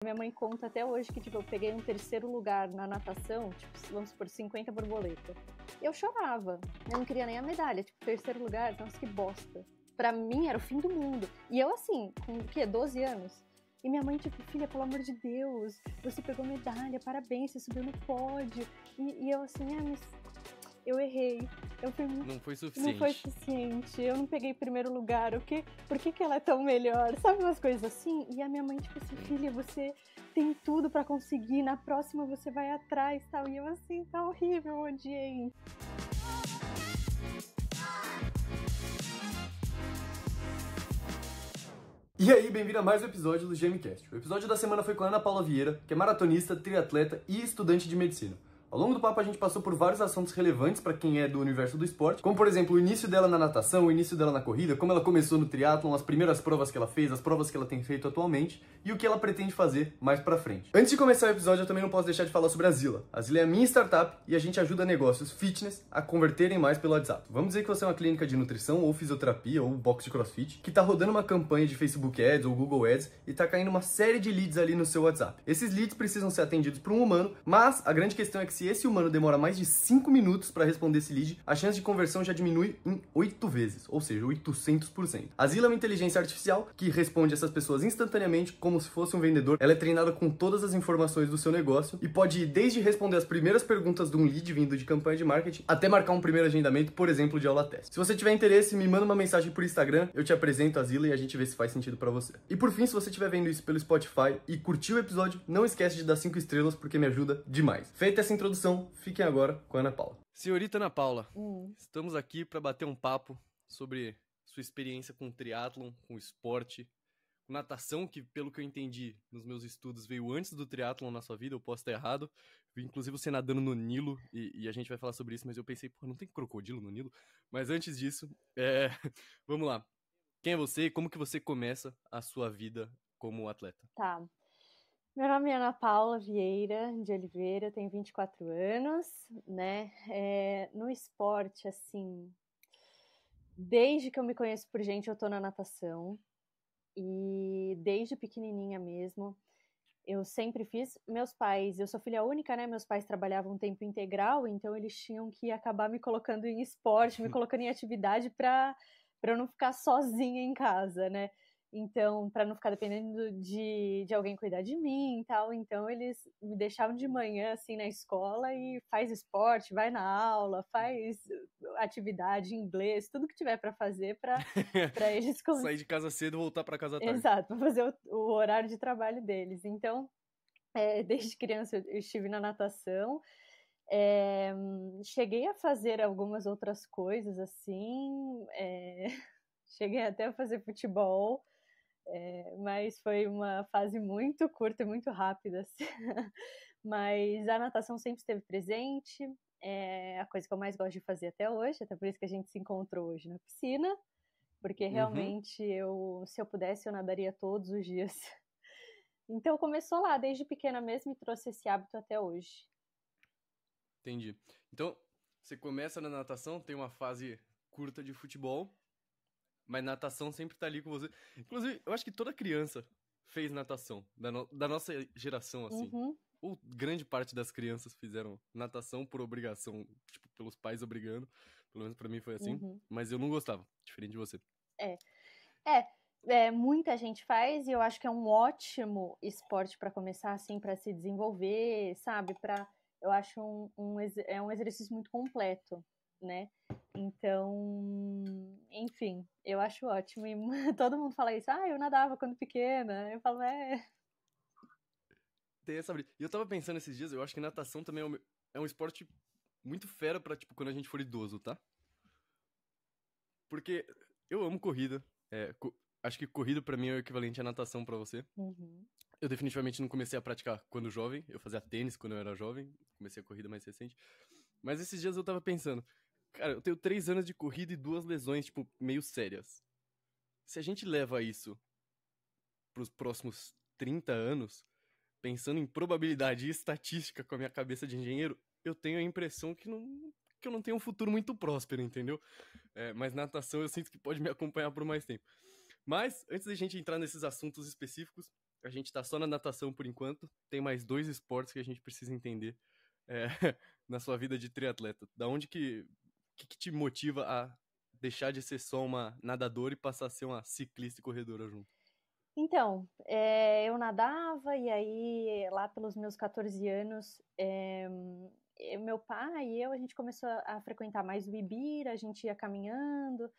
Minha mãe conta até hoje que, tipo, eu peguei um terceiro lugar na natação, tipo, vamos supor, 50 borboleta. Eu chorava, eu não queria nem a medalha, tipo, terceiro lugar, nossa, que bosta. Pra mim era o fim do mundo. E eu assim, com o quê? 12 anos? E minha mãe, tipo, filha, pelo amor de Deus, você pegou medalha, parabéns, você subiu no pódio. E eu assim, mas eu errei. Eu fui muito... Não foi suficiente. Não foi suficiente, eu não peguei primeiro lugar, por que ela é tão melhor? Sabe umas coisas assim? E a minha mãe, tipo assim, filha, você tem tudo pra conseguir, na próxima você vai atrás, tal. E eu assim, tá horrível, eu odiei. E aí, bem-vindo a mais um episódio do GMcast. O episódio da semana foi com a Ana Paula Vieira, que é maratonista, triatleta e estudante de medicina. Ao longo do papo a gente passou por vários assuntos relevantes para quem é do universo do esporte, como por exemplo o início dela na natação, o início dela na corrida, como ela começou no triatlon, as primeiras provas que ela fez, as provas que ela tem feito atualmente e o que ela pretende fazer mais pra frente. Antes de começar o episódio, eu também não posso deixar de falar sobre a Zila. A Zila é a minha startup e a gente ajuda negócios fitness a converterem mais pelo WhatsApp. Vamos dizer que você é uma clínica de nutrição ou fisioterapia ou box de crossfit que tá rodando uma campanha de Facebook Ads ou Google Ads e tá caindo uma série de leads ali no seu WhatsApp. Esses leads precisam ser atendidos por um humano, mas a grande questão é que se esse humano demora mais de 5 minutos para responder esse lead, a chance de conversão já diminui em 8 vezes, ou seja, 800%. A Zila é uma inteligência artificial que responde essas pessoas instantaneamente como se fosse um vendedor. Ela é treinada com todas as informações do seu negócio e pode ir desde responder as primeiras perguntas de um lead vindo de campanha de marketing até marcar um primeiro agendamento, por exemplo, de aula teste. Se você tiver interesse, me manda uma mensagem por Instagram, eu te apresento a Zila e a gente vê se faz sentido para você. E por fim, se você estiver vendo isso pelo Spotify e curtiu o episódio, não esquece de dar 5 estrelas porque me ajuda demais. Feita essa introdução, fiquem agora com a Ana Paula. Senhorita Ana Paula, estamos aqui para bater um papo sobre sua experiência com triatlon, com esporte, com natação, que pelo que eu entendi nos meus estudos veio antes do triatlon na sua vida, eu posso estar errado. Vi inclusive você nadando no Nilo e a gente vai falar sobre isso, mas eu pensei, pô, não tem crocodilo no Nilo? Mas antes disso, vamos lá. Quem é você e como que você começa a sua vida como atleta? Tá. Meu nome é Ana Paula Vieira de Oliveira, eu tenho 24 anos, né? No esporte, assim, desde que eu me conheço por gente, eu tô na natação. E desde pequenininha mesmo, eu sempre fiz. Meus pais, eu sou filha única, né? Meus pais trabalhavam tempo integral, então eles tinham que acabar me colocando em esporte, me colocando em atividade para eu não ficar sozinha em casa, né? Então, para não ficar dependendo de alguém cuidar de mim e tal. Então, eles me deixavam de manhã, assim, na escola e faz esporte, vai na aula, faz atividade em inglês, tudo que tiver para fazer para eles... Sair de casa cedo e voltar para casa à tarde. Exato, para fazer o horário de trabalho deles. Então, desde criança eu estive na natação. Cheguei a fazer algumas outras coisas, assim. Cheguei até a fazer futebol. Mas foi uma fase muito curta e muito rápida, assim. Mas a natação sempre esteve presente, é a coisa que eu mais gosto de fazer até hoje, até por isso que a gente se encontrou hoje na piscina, porque realmente se eu pudesse, eu nadaria todos os dias. Então começou lá, desde pequena mesmo, e trouxe esse hábito até hoje. Entendi. Então, você começa na natação, tem uma fase curta de futebol, mas natação sempre tá ali com você. Inclusive, eu acho que toda criança fez natação, da nossa geração, assim. Ou grande parte das crianças fizeram natação por obrigação, tipo, pelos pais obrigando. Pelo menos pra mim foi assim. Mas eu não gostava, diferente de você. Muita gente faz e eu acho que é um ótimo esporte para começar, assim, para se desenvolver, sabe? Eu acho um exercício muito completo, né? Então, enfim, eu acho ótimo. E todo mundo fala isso, eu nadava quando pequena. Eu falo, Tem essa brisa. E eu tava pensando esses dias, eu acho que natação também é um esporte muito fera pra, tipo, quando a gente for idoso, tá? Porque eu amo corrida. Acho que corrida pra mim é o equivalente à natação pra você. Eu definitivamente não comecei a praticar quando jovem. Eu fazia tênis quando eu era jovem. Comecei a corrida mais recente. Mas esses dias eu tava pensando, cara, eu tenho 3 anos de corrida e 2 lesões, tipo, meio sérias. Se a gente leva isso pros próximos 30 anos, pensando em probabilidade e estatística com a minha cabeça de engenheiro, eu tenho a impressão que eu não tenho um futuro muito próspero, entendeu? Mas natação eu sinto que pode me acompanhar por mais tempo. Mas, antes da gente entrar nesses assuntos específicos, a gente tá só na natação por enquanto. Tem mais 2 esportes que a gente precisa entender na sua vida de triatleta. Da onde que te motiva a deixar de ser só uma nadadora e passar a ser uma ciclista e corredora junto? Então, eu nadava e aí, lá pelos meus 14 anos, meu pai e eu, a gente começou a frequentar mais o Ibira, a gente ia caminhando,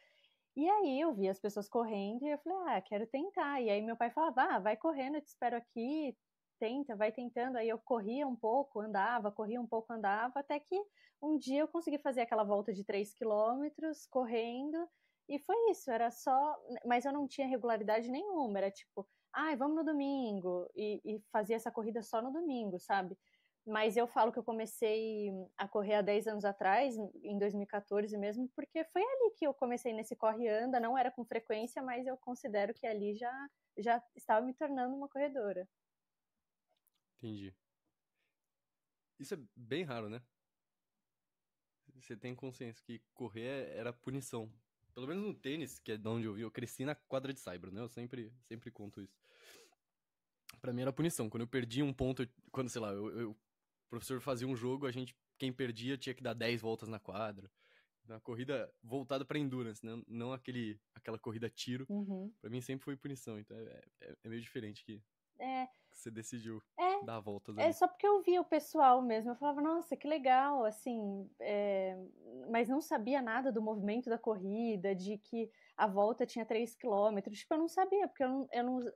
e aí eu via as pessoas correndo e eu falei, quero tentar. E aí meu pai falava, vai correndo, eu te espero aqui, tenta, vai tentando. Aí eu corria um pouco, andava, corria um pouco, andava, até que um dia eu consegui fazer aquela volta de 3 quilômetros correndo, e foi isso, era só. Mas eu não tinha regularidade nenhuma, era tipo, vamos no domingo, e fazia essa corrida só no domingo, sabe? Mas eu falo que eu comecei a correr há 10 anos atrás, em 2014 mesmo, porque foi ali que eu comecei nesse corre-anda, não era com frequência, mas eu considero que ali já estava me tornando uma corredora. Entendi. Isso é bem raro, né? Você tem consciência que correr era punição. Pelo menos no tênis, que é de onde eu vi, eu cresci na quadra de saibro, né? Eu sempre conto isso. Pra mim era punição. Quando eu perdia um ponto, quando, sei lá, o professor fazia um jogo, quem perdia tinha que dar 10 voltas na quadra. Uma corrida voltada pra endurance, né? Não aquela corrida tiro. Uhum. Pra mim sempre foi punição, então é meio diferente que você decidiu dar a volta ali. É só porque eu via o pessoal mesmo, eu falava, nossa, que legal, assim, mas não sabia nada do movimento da corrida, de que a volta tinha 3 quilômetros, tipo, eu não sabia, porque eu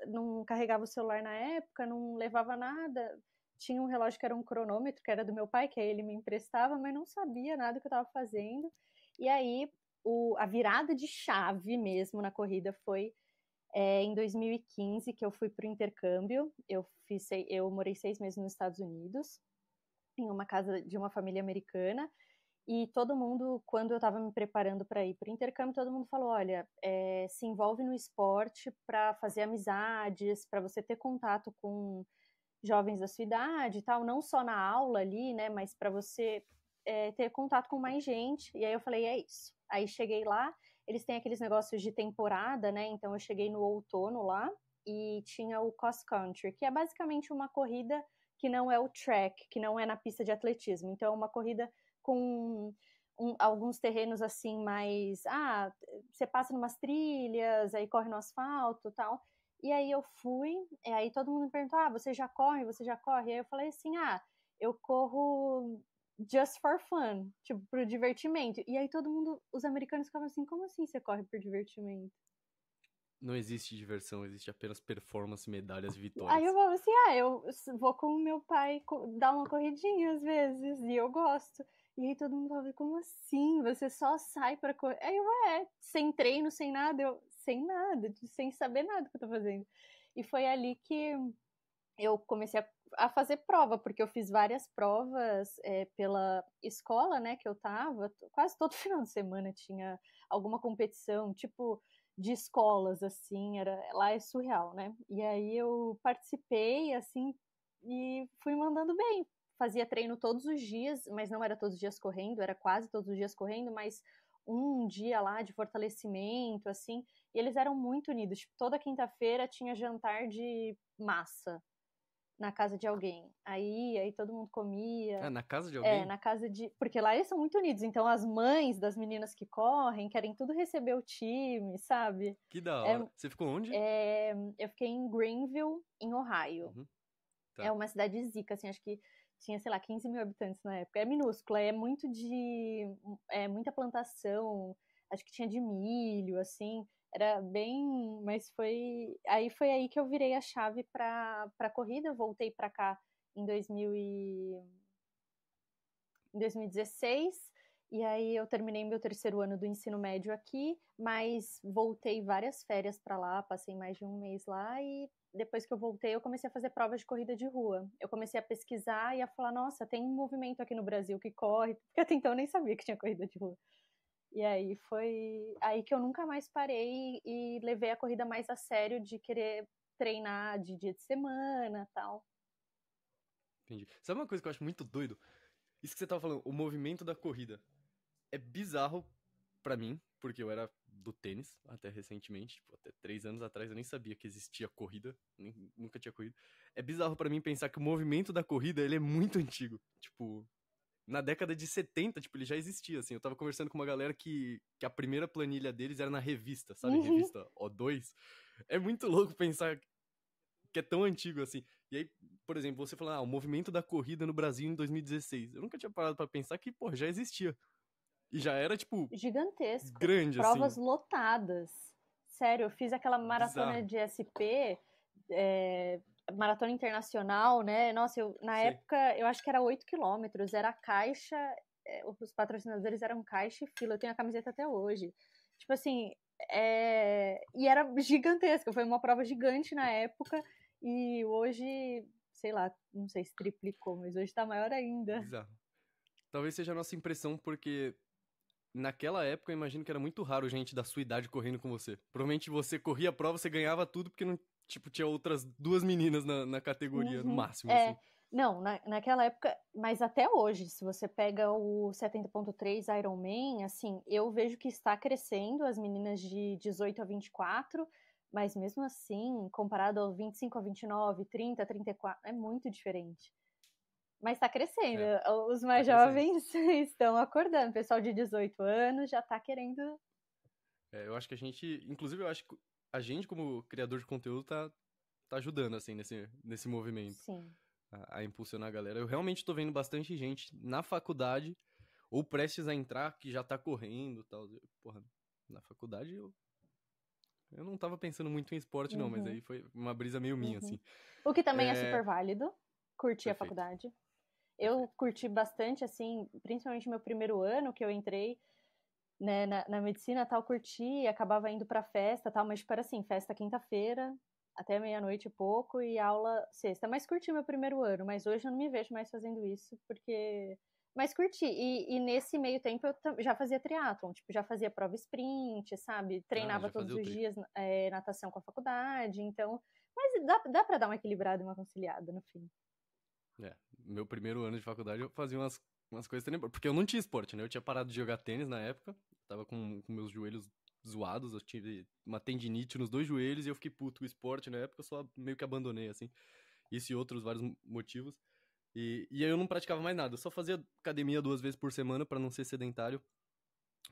não carregava o celular na época, não levava nada, tinha um relógio que era um cronômetro, que era do meu pai, que aí ele me emprestava, mas não sabia nada que eu estava fazendo, e aí a virada de chave mesmo na corrida foi em 2015 que eu fui para o intercâmbio. Eu morei 6 meses nos Estados Unidos, em uma casa de uma família americana. E todo mundo, quando eu estava me preparando para ir para o intercâmbio, todo mundo falou: olha, se envolve no esporte para fazer amizades, para você ter contato com jovens da sua idade e tal, não só na aula ali, né, mas para você ter contato com mais gente. E aí eu falei: é isso. Aí cheguei lá, eles têm aqueles negócios de temporada, né? Então eu cheguei no outono lá e tinha o cross country, que é basicamente uma corrida que não é o track, que não é na pista de atletismo. Então é uma corrida com alguns terrenos assim mais, você passa numas trilhas, aí corre no asfalto, tal. E aí eu fui, e aí todo mundo me perguntou: você já corre? Você já corre? E aí eu falei assim: eu corro just for fun, tipo, pro divertimento. E aí todo mundo, os americanos ficavam assim: como assim você corre por divertimento? Não existe diversão, existe apenas performance, medalhas e vitórias. Aí eu falava assim: eu vou com o meu pai dar uma corridinha às vezes, e eu gosto. E aí todo mundo falava: como assim? Você só sai pra correr? Aí eu, sem treino, sem nada, sem nada, sem saber nada que eu tô fazendo. E foi ali que eu comecei a fazer prova, porque eu fiz várias provas pela escola, né, que eu tava, quase todo final de semana tinha alguma competição, tipo, de escolas, assim, lá é surreal, né, e aí eu participei, assim, e fui mandando bem, fazia treino todos os dias, mas não era todos os dias correndo, era quase todos os dias correndo, mas um dia lá de fortalecimento, assim, e eles eram muito unidos, tipo, toda quinta-feira tinha jantar de massa, na casa de alguém. Aí todo mundo comia. Na casa de alguém? Na casa de. Porque lá eles são muito unidos. Então as mães das meninas que correm querem tudo receber o time, sabe? Que da hora. Você ficou onde? Eu fiquei em Greenville, em Ohio. Uhum. Tá. É uma cidade zica, assim, acho que tinha, sei lá, 15 mil habitantes na época. É minúscula, é muito de. Muita plantação, acho que tinha de milho, assim. Era bem. Mas foi. Aí foi aí que eu virei a chave pra corrida. Voltei pra cá em 2016. E aí eu terminei meu terceiro ano do ensino médio aqui, mas voltei várias férias para lá, passei mais de um mês lá e depois que eu voltei eu comecei a fazer provas de corrida de rua. Eu comecei a pesquisar e a falar, nossa, tem um movimento aqui no Brasil que corre, porque até então eu nem sabia que tinha corrida de rua. E aí foi aí que eu nunca mais parei e levei a corrida mais a sério de querer treinar de dia de semana, tal. Entendi. Sabe uma coisa que eu acho muito doido? Isso que você tava falando, o movimento da corrida. É bizarro pra mim, porque eu era do tênis, até recentemente, tipo, até 3 anos atrás eu nem sabia que existia corrida, nunca tinha corrido. É bizarro pra mim pensar que o movimento da corrida, ele é muito antigo. Tipo, na década de 70, tipo, ele já existia, assim. Eu tava conversando com uma galera que a primeira planilha deles era na revista, sabe? Revista O2. É muito louco pensar que é tão antigo, assim. E aí, por exemplo, você falando, o movimento da corrida no Brasil em 2016. Eu nunca tinha parado pra pensar que, pô, já existia. E já era, tipo, Gigantesco. grande, Provas assim. lotadas. Sério, eu fiz aquela maratona Bizarro. de SP, maratona internacional, né? Nossa, na Sei. época, eu acho que era 8 quilômetros, era caixa, os patrocinadores eram caixa e fila, eu tenho a camiseta até hoje. Tipo assim, e era gigantesca, foi uma prova gigante na época, e hoje, sei lá, não sei se triplicou, mas hoje tá maior ainda. Bizarro. Talvez seja a nossa impressão, porque naquela época eu imagino que era muito raro gente da sua idade correndo com você. Provavelmente você corria a prova, você ganhava tudo, porque não, tipo, tinha outras 2 meninas na categoria, no máximo, assim. Não, naquela época, mas até hoje, se você pega o 70.3 Ironman, assim, eu vejo que está crescendo as meninas de 18 a 24, mas mesmo assim, comparado ao 25 a 29, 30 a 34, é muito diferente. Mas está crescendo, os mais jovens estão acordando, o pessoal de 18 anos já está querendo... Eu acho que a gente, inclusive eu acho que a gente como criador de conteúdo tá ajudando, assim, nesse movimento. Sim. A impulsionar a galera. Eu realmente tô vendo bastante gente na faculdade ou prestes a entrar que já tá correndo e tal. Porra, na faculdade eu não tava pensando muito em esporte, não, mas aí foi uma brisa meio minha, assim. O que também é super válido, curtir a faculdade. Eu curti bastante, assim, principalmente meu primeiro ano que eu entrei, né, na medicina, tal, curti, acabava indo pra festa, tal, mas tipo, era assim, festa quinta-feira, até meia-noite e pouco, e aula sexta. Mas curti meu primeiro ano, mas hoje eu não me vejo mais fazendo isso, porque... Mas curti, e nesse meio tempo eu já fazia triatlon, tipo, já fazia prova sprint, sabe? Treinava todos os dias natação com a faculdade, então... Mas dá pra dar uma equilibrada e uma conciliada no fim. Meu primeiro ano de faculdade eu fazia umas coisas tenebrosas, porque eu não tinha esporte, né? Eu tinha parado de jogar tênis na época, tava com meus joelhos zoados, eu tive uma tendinite nos 2 joelhos e eu fiquei puto com o esporte na época, eu só meio que abandonei, assim. Isso e outros vários motivos. E aí eu não praticava mais nada, eu só fazia academia 2 vezes por semana pra não ser sedentário.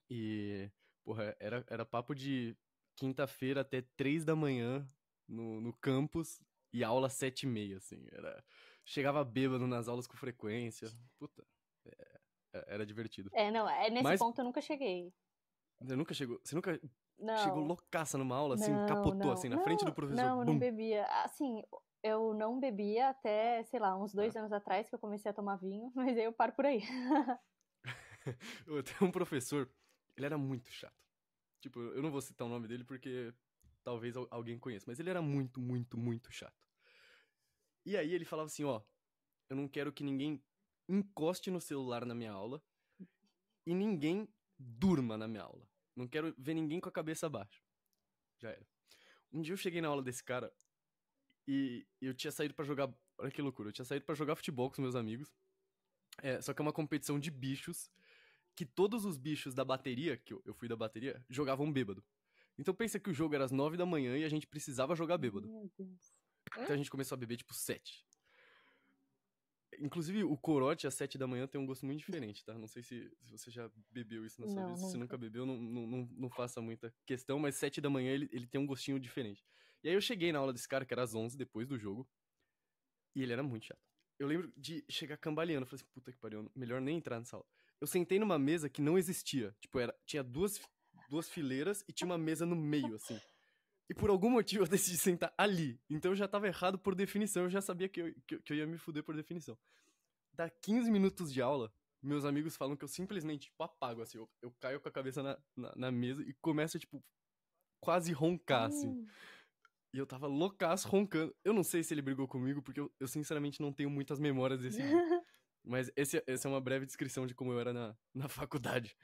E, porra, era papo de quinta-feira até 3 da manhã no campus e aula 7h30, assim. Chegava bêbado nas aulas com frequência. Puta, era divertido. Não, nesse ponto eu nunca cheguei. Você nunca chegou Não. Chegou loucaça numa aula, assim, capotou, assim, na frente do professor? Não, eu não bebia. Assim, eu não bebia até, sei lá, uns 2 anos atrás que eu comecei a tomar vinho, mas aí eu paro por aí. Eu tenho um professor, ele era muito chato. Tipo, eu não vou citar o nome dele porque talvez alguém conheça, mas ele era muito, muito, muito chato. E aí ele falava assim, ó, eu não quero que ninguém encoste no celular na minha aula e ninguém durma na minha aula. Não quero ver ninguém com a cabeça baixa. Já era. Um dia eu cheguei na aula desse cara e eu tinha saído pra jogar... Olha que loucura. Eu tinha saído pra jogar futebol com os meus amigos. Só que é uma competição de bichos que todos os bichos da bateria, que eu fui da bateria, jogavam bêbado. Então pensa que o jogo era às 9 da manhã e a gente precisava jogar bêbado. Meu Deus. Então a gente começou a beber tipo 7. Inclusive, o corote às 7 da manhã tem um gosto muito diferente, tá? Não sei se você já bebeu isso na sua vida. Se nunca bebeu, não faça muita questão, mas 7 da manhã ele tem um gostinho diferente. E aí eu cheguei na aula desse cara, que era às 11, depois do jogo, e ele era muito chato. Eu lembro de chegar cambaleando, eu falei assim, puta que pariu, melhor nem entrar nessa aula. Eu sentei numa mesa que não existia. Tipo, tinha duas fileiras e tinha uma mesa no meio, assim. E por algum motivo eu decidi sentar ali. Então eu já tava errado por definição, eu já sabia que eu ia me fuder por definição. Dá 15 minutos de aula, meus amigos falam que eu simplesmente, tipo, apago, assim. Eu caio com a cabeça na mesa e começo, tipo, quase roncar, assim. E eu tava loucaço roncando. Eu não sei se ele brigou comigo, porque eu sinceramente não tenho muitas memórias desse dia. Mas essa é uma breve descrição de como eu era na faculdade.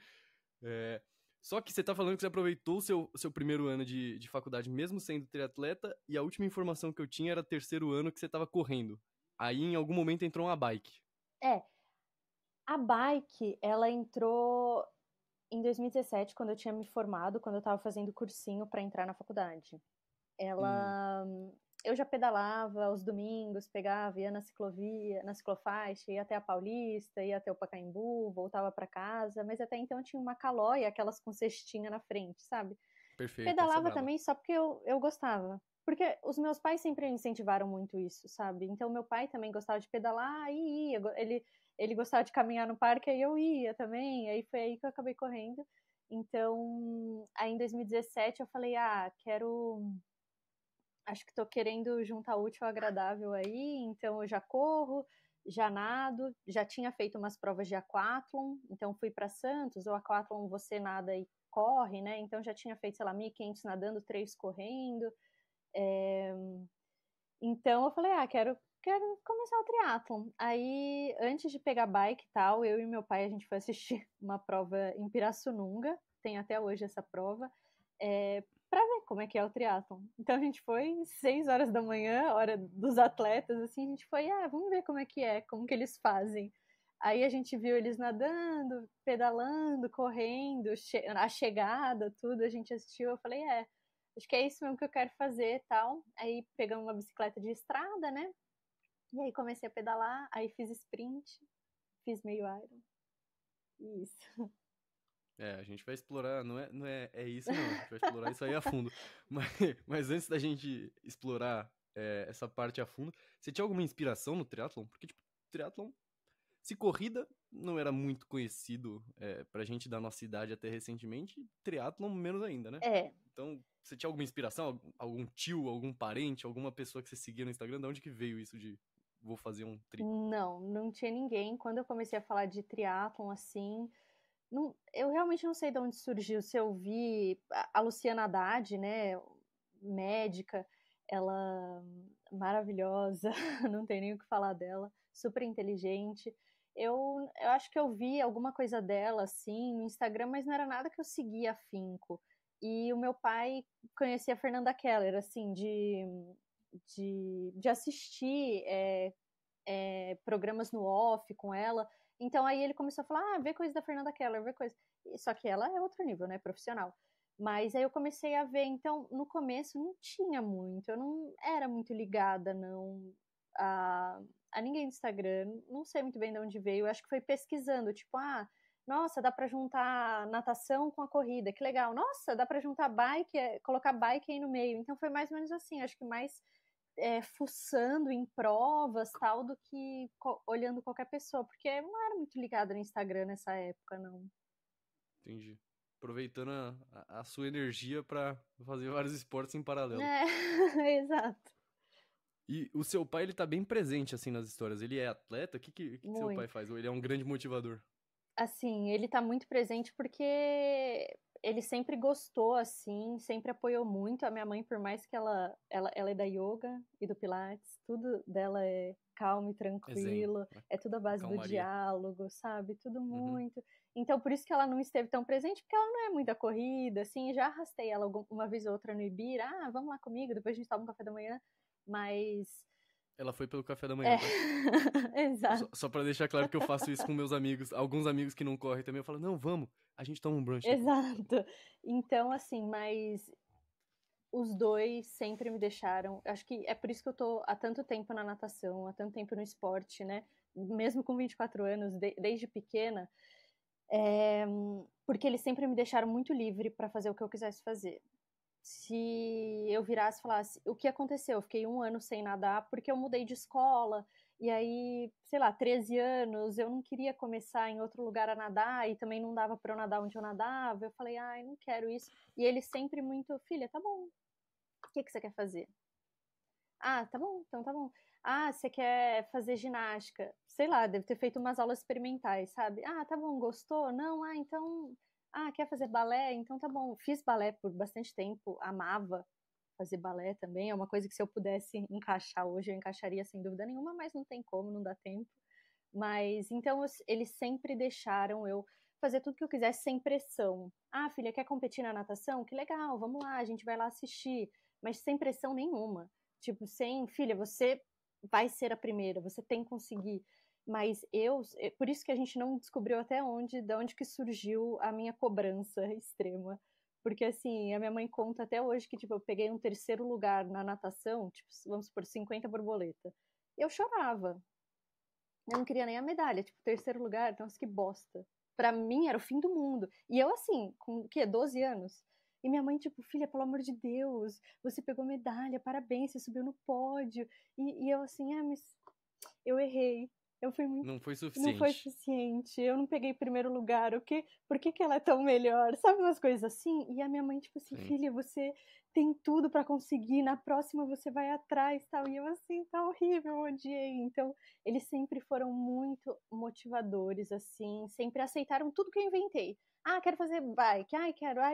Só que você tá falando que você aproveitou o seu primeiro ano de faculdade, mesmo sendo triatleta, e a última informação que eu tinha era 3º ano que você tava correndo. Aí, em algum momento, entrou uma bike. A bike, ela entrou em 2017, quando eu tinha me formado, quando eu estava fazendo cursinho para entrar na faculdade. Eu já pedalava aos domingos, pegava, ia na ciclovia, na ciclofaixa, ia até a Paulista, ia até o Pacaembu, voltava para casa, mas até então tinha uma Calói, aquelas com cestinha na frente, sabe? Perfeito. Pedalava também só porque eu gostava. Porque os meus pais sempre incentivaram muito isso, sabe? Então, meu pai também gostava de pedalar e ia. Ele gostava de caminhar no parque, aí eu ia também. Aí foi aí que eu acabei correndo. Então, aí em 2017 eu falei, acho que tô querendo juntar útil ao agradável aí, então eu já corro, já nado, já tinha feito umas provas de aquatlon, então fui para Santos, o aquatlon você nada e corre, né? Então já tinha feito, sei lá, 1.500 nadando, 3 correndo. Então eu falei, quero começar o triatlon. Aí, antes de pegar bike e tal, eu e meu pai, a gente foi assistir uma prova em Pirassununga, tem até hoje essa prova, para ver como é que é o triatlon. Então a gente foi 6 horas da manhã, hora dos atletas, assim, a gente foi, vamos ver como é, como que eles fazem. Aí a gente viu eles nadando, pedalando, correndo, a chegada, tudo, a gente assistiu, eu falei, acho que é isso mesmo que eu quero fazer e tal. Aí pegamos uma bicicleta de estrada, né? E aí comecei a pedalar, aí fiz sprint, fiz meio Iron. Isso. A gente vai explorar, é isso não, a gente vai explorar isso aí a fundo. Mas antes da gente explorar essa parte a fundo, você tinha alguma inspiração no triatlon? Porque, tipo, triatlon, se corrida não era muito conhecido pra gente da nossa idade até recentemente, triatlon menos ainda, né? Então, você tinha alguma inspiração? Algum tio, algum parente, alguma pessoa que você seguia no Instagram? De onde que veio isso de vou fazer um tri? Não tinha ninguém. Quando eu comecei a falar de triatlon, assim, eu realmente não sei de onde surgiu. Se eu vi a Luciana Haddad, né, médica, ela maravilhosa, não tem nem o que falar dela, super inteligente. Eu acho que eu vi alguma coisa dela, assim, no Instagram, mas não era nada que eu seguia afinco. E o meu pai conhecia a Fernanda Keller, assim, de assistir programas no off com ela. Então aí ele começou a falar, vê coisa da Fernanda Keller, vê coisa. Só que ela é outro nível, né, profissional. Mas aí eu comecei a ver, então no começo não tinha muito, eu não era muito ligada, não, a ninguém do Instagram, não sei muito bem de onde veio, eu acho que foi pesquisando, tipo, nossa, dá pra juntar natação com a corrida, que legal, nossa, dá pra juntar bike, colocar bike aí no meio, então foi mais ou menos assim, acho que mais fuçando em provas, tal, do que olhando qualquer pessoa, porque eu não era muito ligada no Instagram nessa época, não. Entendi. Aproveitando a sua energia pra fazer vários esportes em paralelo. Exato. E o seu pai, ele tá bem presente, assim, nas histórias. Ele é atleta? O que seu pai faz? Ou ele é um grande motivador? Assim, ele tá muito presente porque ele sempre gostou, assim, sempre apoiou muito a minha mãe, por mais que ela é da yoga e do pilates, tudo dela é calmo e tranquilo, é tudo à base do diálogo, sabe? Tudo muito. Então, por isso que ela não esteve tão presente, porque ela não é muita corrida, assim, já arrastei ela uma vez ou outra no Ibira, vamos lá comigo, depois a gente toma um café da manhã, mas... Ela foi pelo café da manhã, tá? Exato. Só pra deixar claro que eu faço isso com meus amigos, alguns amigos que não correm também, eu falo, não, vamos, a gente toma um brunch. Exato. Então, assim, mas os dois sempre me deixaram, acho que é por isso que eu tô há tanto tempo na natação, há tanto tempo no esporte, né? Mesmo com 24 anos, desde pequena, porque eles sempre me deixaram muito livre para fazer o que eu quisesse fazer. Se eu virasse e falasse, o que aconteceu? Eu fiquei 1 ano sem nadar porque eu mudei de escola, e aí, sei lá, 13 anos, eu não queria começar em outro lugar a nadar, e também não dava para eu nadar onde eu nadava, eu falei, eu não quero isso. E ele sempre muito, filha, tá bom, o que você quer fazer? Tá bom, então tá bom. Você quer fazer ginástica? Sei lá, deve ter feito umas aulas experimentais, sabe? Tá bom, gostou? Não, então... quer fazer balé? Então tá bom. Fiz balé por bastante tempo, amava fazer balé também. É uma coisa que se eu pudesse encaixar hoje, eu encaixaria sem dúvida nenhuma, mas não tem como, não dá tempo. Mas, então, eles sempre deixaram eu fazer tudo que eu quisesse sem pressão. Filha, quer competir na natação? Que legal, vamos lá, a gente vai lá assistir. Mas sem pressão nenhuma. Tipo, filha, você vai ser a primeira, você tem que conseguir. Mas por isso que a gente não descobriu até de onde que surgiu a minha cobrança extrema. Porque, assim, a minha mãe conta até hoje que, tipo, eu peguei um 3º lugar na natação, tipo, vamos supor, 50 borboleta. Eu chorava. Eu não queria nem a medalha, tipo, 3º lugar, nossa, que bosta. Pra mim era o fim do mundo. E eu, assim, com o quê? 12 anos? E minha mãe, tipo, filha, pelo amor de Deus, você pegou medalha, parabéns, você subiu no pódio. E eu, assim, mas eu errei. Eu fui muito... Não foi Não foi suficiente. suficiente. Eu não peguei 1º lugar. Por que ela é tão melhor? Sabe umas coisas assim? E a minha mãe, tipo assim, Sim. filha, você tem tudo pra conseguir. Na próxima você vai atrás, tal. E eu assim, tá horrível, eu odiei. Então, eles sempre foram muito motivadores, assim. Sempre aceitaram tudo que eu inventei. Ah, quero fazer bike.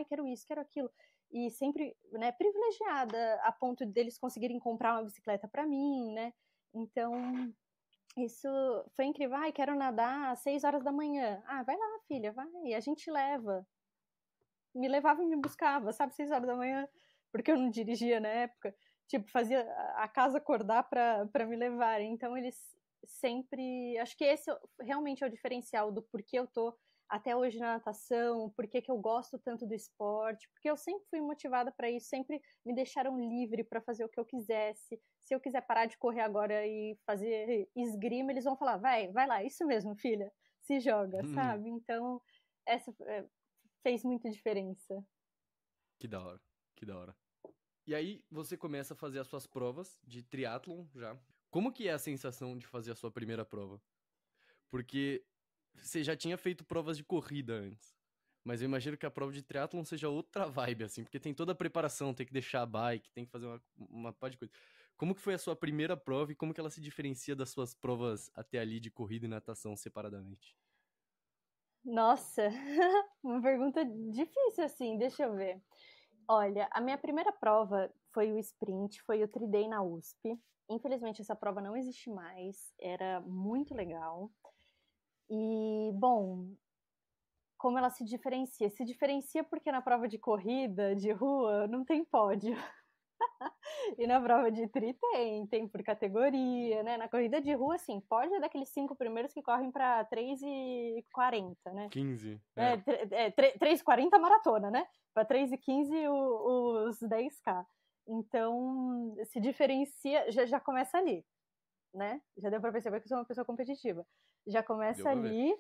Quero isso, quero aquilo. E sempre, né, privilegiada a ponto deles conseguirem comprar uma bicicleta pra mim, né? Então, isso foi incrível. Ai, quero nadar às 6 horas da manhã. Ah, vai lá, filha, vai. A gente leva. Me levava e me buscava, sabe, 6 horas da manhã, porque eu não dirigia na época. Tipo, fazia a casa acordar pra me levarem. Então, eles sempre... Acho que esse realmente é o diferencial do porquê eu tô até hoje na natação, porquê que eu gosto tanto do esporte, porque eu sempre fui motivada para isso, sempre me deixaram livre para fazer o que eu quisesse. Se eu quiser parar de correr agora e fazer esgrima, eles vão falar, vai lá, isso mesmo, filha, se joga, sabe? Então, essa fez muita diferença. Que da hora, que da hora. E aí você começa a fazer as suas provas de triatlon já. Como que é a sensação de fazer a sua primeira prova? Porque você já tinha feito provas de corrida antes. Mas eu imagino que a prova de triatlon seja outra vibe, assim, porque tem toda a preparação, tem que deixar a bike, tem que fazer uma par de coisa. Como que foi a sua primeira prova e como que ela se diferencia das suas provas até ali de corrida e natação separadamente? Nossa, uma pergunta difícil, assim, deixa eu ver. Olha, a minha primeira prova foi o sprint, foi o Tri-Day na USP. Infelizmente, essa prova não existe mais, era muito legal. E, bom, como ela se diferencia? Se diferencia porque na prova de corrida, de rua, não tem pódio. E na prova de tri tem por categoria, né? Na corrida de rua, assim, pódio é daqueles 5 primeiros que correm para 3:40, né? 15, 3:40 maratona, né? Para 3:15 os 10K. Então, se diferencia, já começa ali, né? Já deu para perceber que eu sou uma pessoa competitiva. Já começa ali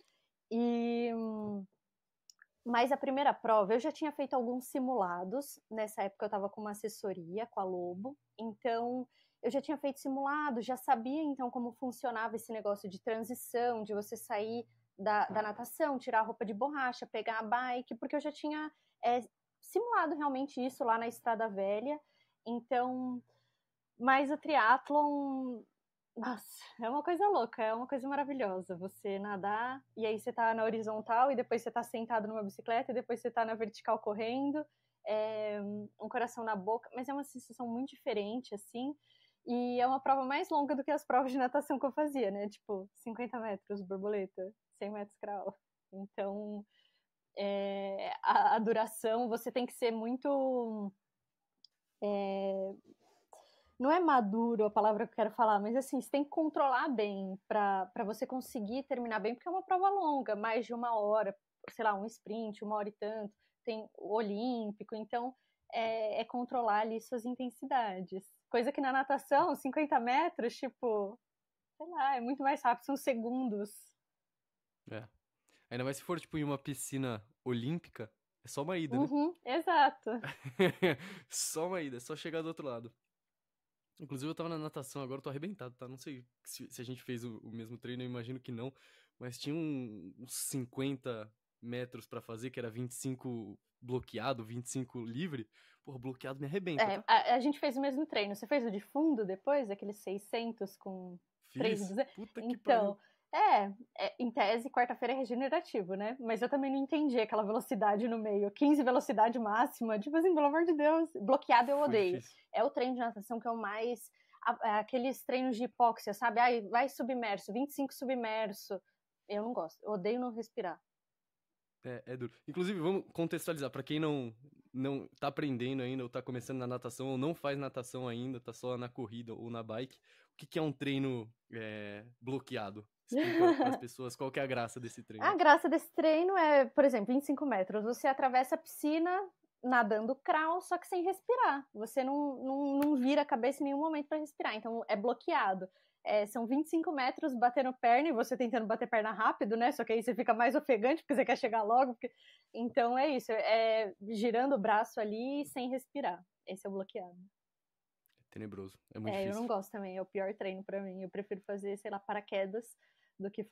e... Mas a primeira prova, eu já tinha feito alguns simulados. Nessa época eu estava com uma assessoria com a Lobo. Então, eu já tinha feito simulados, já sabia então como funcionava esse negócio de transição, de você sair da natação, tirar a roupa de borracha, pegar a bike, porque eu já tinha simulado realmente isso lá na Estrada Velha. Então, mas o triatlon, nossa, é uma coisa louca, é uma coisa maravilhosa. Você nadar, e aí você tá na horizontal, e depois você tá sentado numa bicicleta, e depois você tá na vertical correndo, um coração na boca, mas é uma sensação muito diferente, assim, e é uma prova mais longa do que as provas de natação que eu fazia, né? Tipo, 50 metros borboleta, 100 metros crawl. Então, a duração, você tem que ser muito... não é maduro a palavra que eu quero falar, mas assim, você tem que controlar bem para você conseguir terminar bem, porque é uma prova longa, mais de 1 hora, sei lá, um sprint, 1 hora e tanto, tem o olímpico, então é controlar ali suas intensidades. Coisa que na natação, 50 metros, tipo, sei lá, é muito mais rápido, são segundos. É. Ainda mais se for, tipo, em uma piscina olímpica, é só uma ida, né? Exato. Só uma ida, é só chegar do outro lado. Inclusive, eu tava na natação agora, eu tô arrebentado, tá? Não sei se a gente fez o mesmo treino, eu imagino que não. Mas tinha uns 50 metros pra fazer, que era 25 bloqueado, 25 livre. Porra, bloqueado me arrebenta, tá? A gente fez o mesmo treino. Você fez o de fundo depois, aqueles 600 com 3,200? Puta que Então, pariu. em tese, quarta-feira é regenerativo, né? Mas eu também não entendi aquela velocidade no meio. 15 velocidade máxima. Tipo assim, pelo amor de Deus. Bloqueado eu odeio. Difícil. É o treino de natação que eu mais... Aqueles treinos de hipóxia, sabe? Ai, vai submerso, 25 submerso. Eu não gosto. Eu odeio não respirar. É duro. Inclusive, vamos contextualizar. Pra quem não tá aprendendo ainda, ou tá começando na natação, ou não faz natação ainda, tá só na corrida ou na bike, que é um treino bloqueado? Explica para as pessoas qual que é a graça desse treino. A graça desse treino é, por exemplo, 25 metros. Você atravessa a piscina nadando crawl, só que sem respirar. Você não vira a cabeça em nenhum momento para respirar. Então, é bloqueado. São 25 metros batendo perna e você tentando bater perna rápido, né? Só que aí você fica mais ofegante porque você quer chegar logo. Então, é isso. girando o braço ali sem respirar. Esse é o bloqueado. Tenebroso. É muito difícil. Eu não gosto também. É o pior treino para mim. Eu prefiro fazer, sei lá, paraquedas do que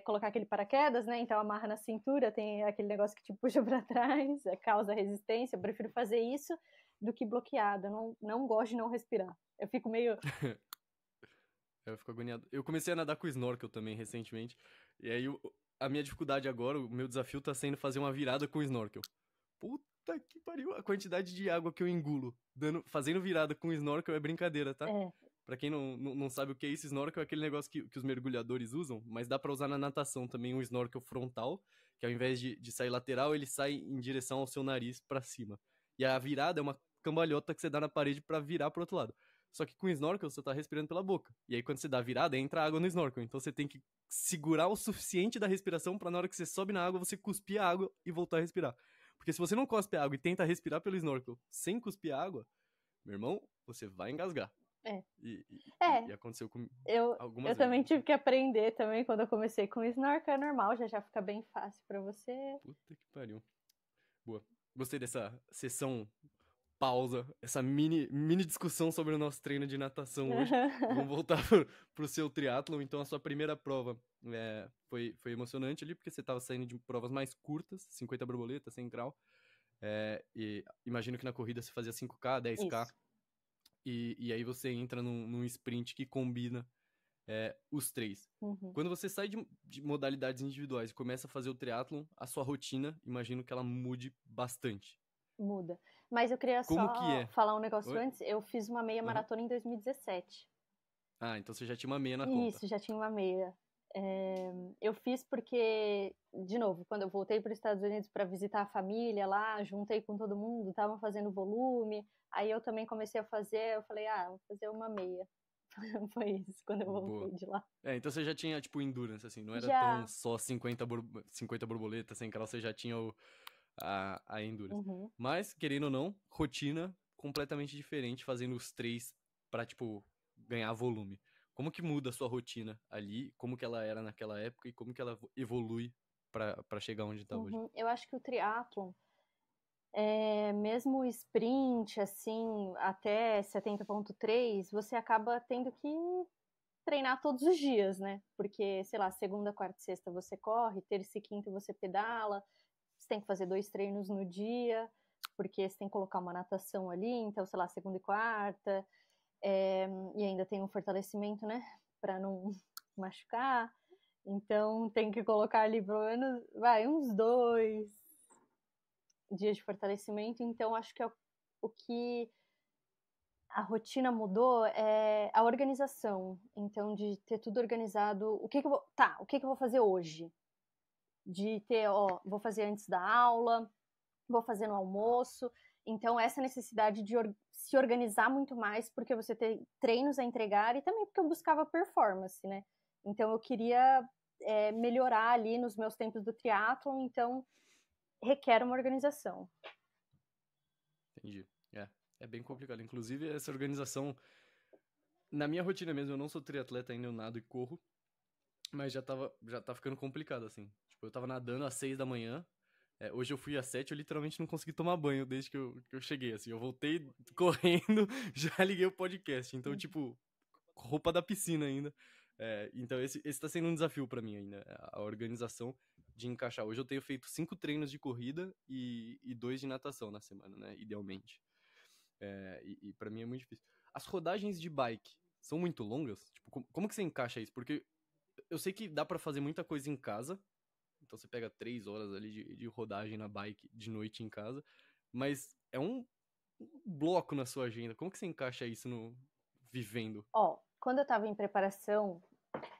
colocar aquele paraquedas, né? Então amarra na cintura, tem aquele negócio que te puxa para trás, causa resistência. Eu prefiro fazer isso do que bloqueado. Eu não gosto de não respirar. Eu fico meio... Eu fico agoniado. Eu comecei a nadar com snorkel também recentemente. E aí a minha dificuldade agora, o meu desafio tá sendo fazer uma virada com snorkel. Puta que pariu, a quantidade de água que eu engulo fazendo virada com snorkel é brincadeira, tá? Pra quem não sabe o que é isso, snorkel é aquele negócio que os mergulhadores usam, mas dá pra usar na natação também, um snorkel frontal, que ao invés de sair lateral, ele sai em direção ao seu nariz pra cima. E a virada é uma cambalhota que você dá na parede pra virar pro outro lado. Só que com snorkel você tá respirando pela boca. E aí quando você dá a virada, entra água no snorkel. Então você tem que segurar o suficiente da respiração pra na hora que você sobe na água, você cuspir a água e voltar a respirar. Porque se você não cospe a água e tenta respirar pelo snorkel sem cuspir a água, meu irmão, você vai engasgar. E aconteceu com algumas vezes. Eu também tive que aprender também quando eu comecei com snorkel, é normal, já fica bem fácil pra você. Puta que pariu. Boa. Gostei dessa sessão pausa, essa mini discussão sobre o nosso treino de natação hoje. Vamos voltar pro seu triatlon. Então, a sua primeira prova foi emocionante ali, porque você estava saindo de provas mais curtas, 50 borboletas, 100 crawl. E imagino que na corrida você fazia 5K, 10K. Isso. E aí você entra num sprint que combina os três. Uhum. Quando você sai de modalidades individuais e começa a fazer o triatlon, a sua rotina, imagino que ela mude bastante. Muda. Mas eu queria só falar um negócio antes. Eu fiz uma meia maratona em 2017. Ah, então você já tinha uma meia na conta. Isso, já tinha uma meia. Eu fiz porque, de novo, quando eu voltei para os Estados Unidos para visitar a família lá, juntei com todo mundo, estavam fazendo volume. Aí eu também comecei a fazer, eu falei, vou fazer uma meia. Foi isso, quando eu voltei de lá. Então você já tinha, tipo, endurance, assim, não era tão só 50 borboletas, sem crawl, você já tinha a endurance. Uhum. Mas, querendo ou não, rotina completamente diferente, fazendo os três pra, tipo, ganhar volume. Como que muda a sua rotina ali, como que ela era naquela época e como que ela evolui pra chegar onde tá hoje? Eu acho que o triatlon, mesmo o sprint, assim, até 70.3, você acaba tendo que treinar todos os dias, né? Porque, sei lá, segunda, quarta e sexta você corre, terça e quinta você pedala, você tem que fazer 2 treinos no dia, porque você tem que colocar uma natação ali, então, sei lá, segunda e quarta, e ainda tem um fortalecimento, né? Pra não machucar. Então, tem que colocar ali pelo menos, uns 2 dias de fortalecimento. Então, acho que o que a rotina mudou é a organização. Então, de ter tudo organizado. O que eu vou fazer hoje? De ter, vou fazer antes da aula, vou fazer no almoço. Então, essa necessidade de se organizar muito mais, porque você tem treinos a entregar e também porque eu buscava performance, né? Então, eu queria melhorar ali nos meus tempos do triatlon, então requer uma organização. Entendi. É bem complicado. Inclusive, essa organização, na minha rotina mesmo, eu não sou triatleta ainda, eu nado e corro, mas já tá ficando complicado, assim. Tipo, eu tava nadando às 6 da manhã, hoje eu fui às 7, eu literalmente não consegui tomar banho desde que eu cheguei, assim. Eu voltei correndo, já liguei o podcast. Então, tipo, roupa da piscina ainda. Então, esse tá sendo um desafio pra mim ainda, a organização de encaixar. Hoje eu tenho feito 5 treinos de corrida e 2 de natação na semana, né? Idealmente. E pra mim é muito difícil. As rodagens de bike são muito longas? Tipo, como que você encaixa isso? Porque eu sei que dá pra fazer muita coisa em casa. Então você pega 3 horas ali de rodagem na bike de noite em casa. Mas é um bloco na sua agenda. Como que você encaixa isso vivendo? Quando eu tava em preparação,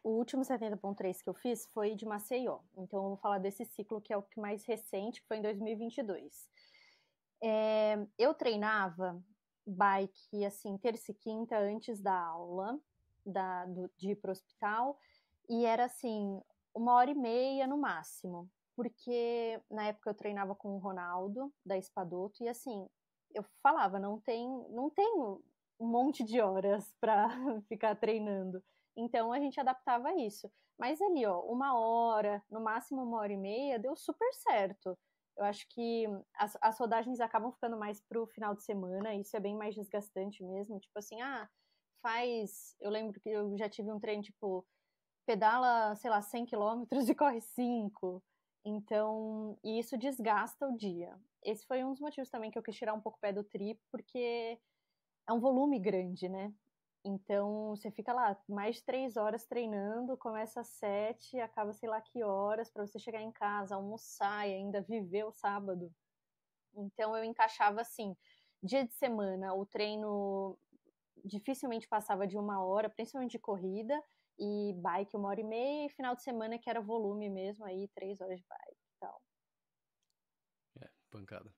o último 70.3 que eu fiz foi de Maceió. Então eu vou falar desse ciclo que é o que mais recente, que foi em 2022. Eu treinava bike, assim, terça e quinta antes da aula, de ir pro hospital, e era assim, 1h30 no máximo, porque na época eu treinava com o Ronaldo, da Espadoto, e assim, eu falava, não tenho um monte de horas para ficar treinando. Então a gente adaptava isso. Mas ali, ó, 1 hora, no máximo 1h30, deu super certo. Eu acho que as rodagens acabam ficando mais pro final de semana, isso é bem mais desgastante mesmo. Tipo assim, eu lembro que eu já tive um treino, tipo, pedala, sei lá, 100 quilômetros e corre 5. Então, e isso desgasta o dia. Esse foi um dos motivos também que eu quis tirar um pouco o pé do tri, porque é um volume grande, né? Então, você fica lá mais de 3 horas treinando, começa às 7, acaba sei lá que horas, para você chegar em casa, almoçar e ainda viver o sábado. Então, eu encaixava assim, dia de semana, o treino dificilmente passava de 1 hora, principalmente de corrida, e bike 1h30, e final de semana que era volume mesmo, aí 3 horas de bike e tal. Pancada.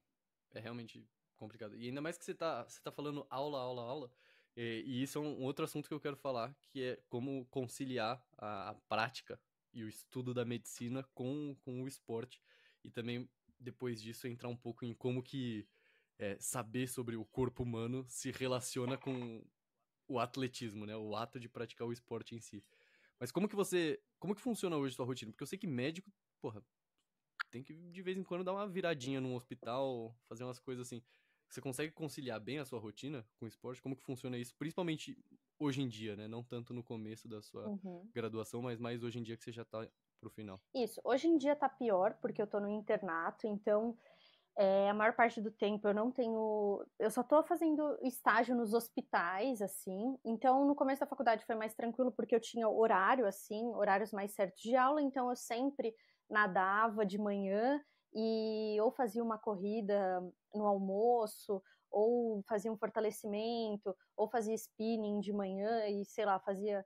É realmente complicado. E ainda mais que você tá falando aula, aula, aula. E isso é um outro assunto que eu quero falar, que é como conciliar a prática e o estudo da medicina com o esporte. E também, depois disso, entrar um pouco em como que saber sobre o corpo humano se relaciona com o atletismo, né? O ato de praticar o esporte em si. Mas como que funciona hoje a sua rotina? Porque eu sei que médico, porra, tem que de vez em quando dar uma viradinha num hospital, fazer umas coisas assim. Você consegue conciliar bem a sua rotina com o esporte? Como que funciona isso? Principalmente hoje em dia, né? Não tanto no começo da sua graduação, mas mais hoje em dia que você já tá pro final. Isso. Hoje em dia tá pior, porque eu tô no internato, então a maior parte do tempo eu não tenho. Eu só tô fazendo estágio nos hospitais, assim. Então, no começo da faculdade foi mais tranquilo, porque eu tinha horário, assim, horários mais certos de aula, então eu sempre nadava de manhã e ou fazia uma corrida no almoço, ou fazia um fortalecimento, ou fazia spinning de manhã e, sei lá, fazia